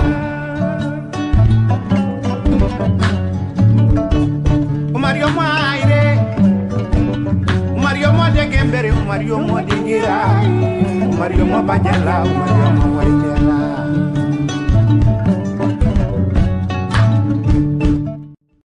Mario mo de gira Mario mo bajala Mario mo waitela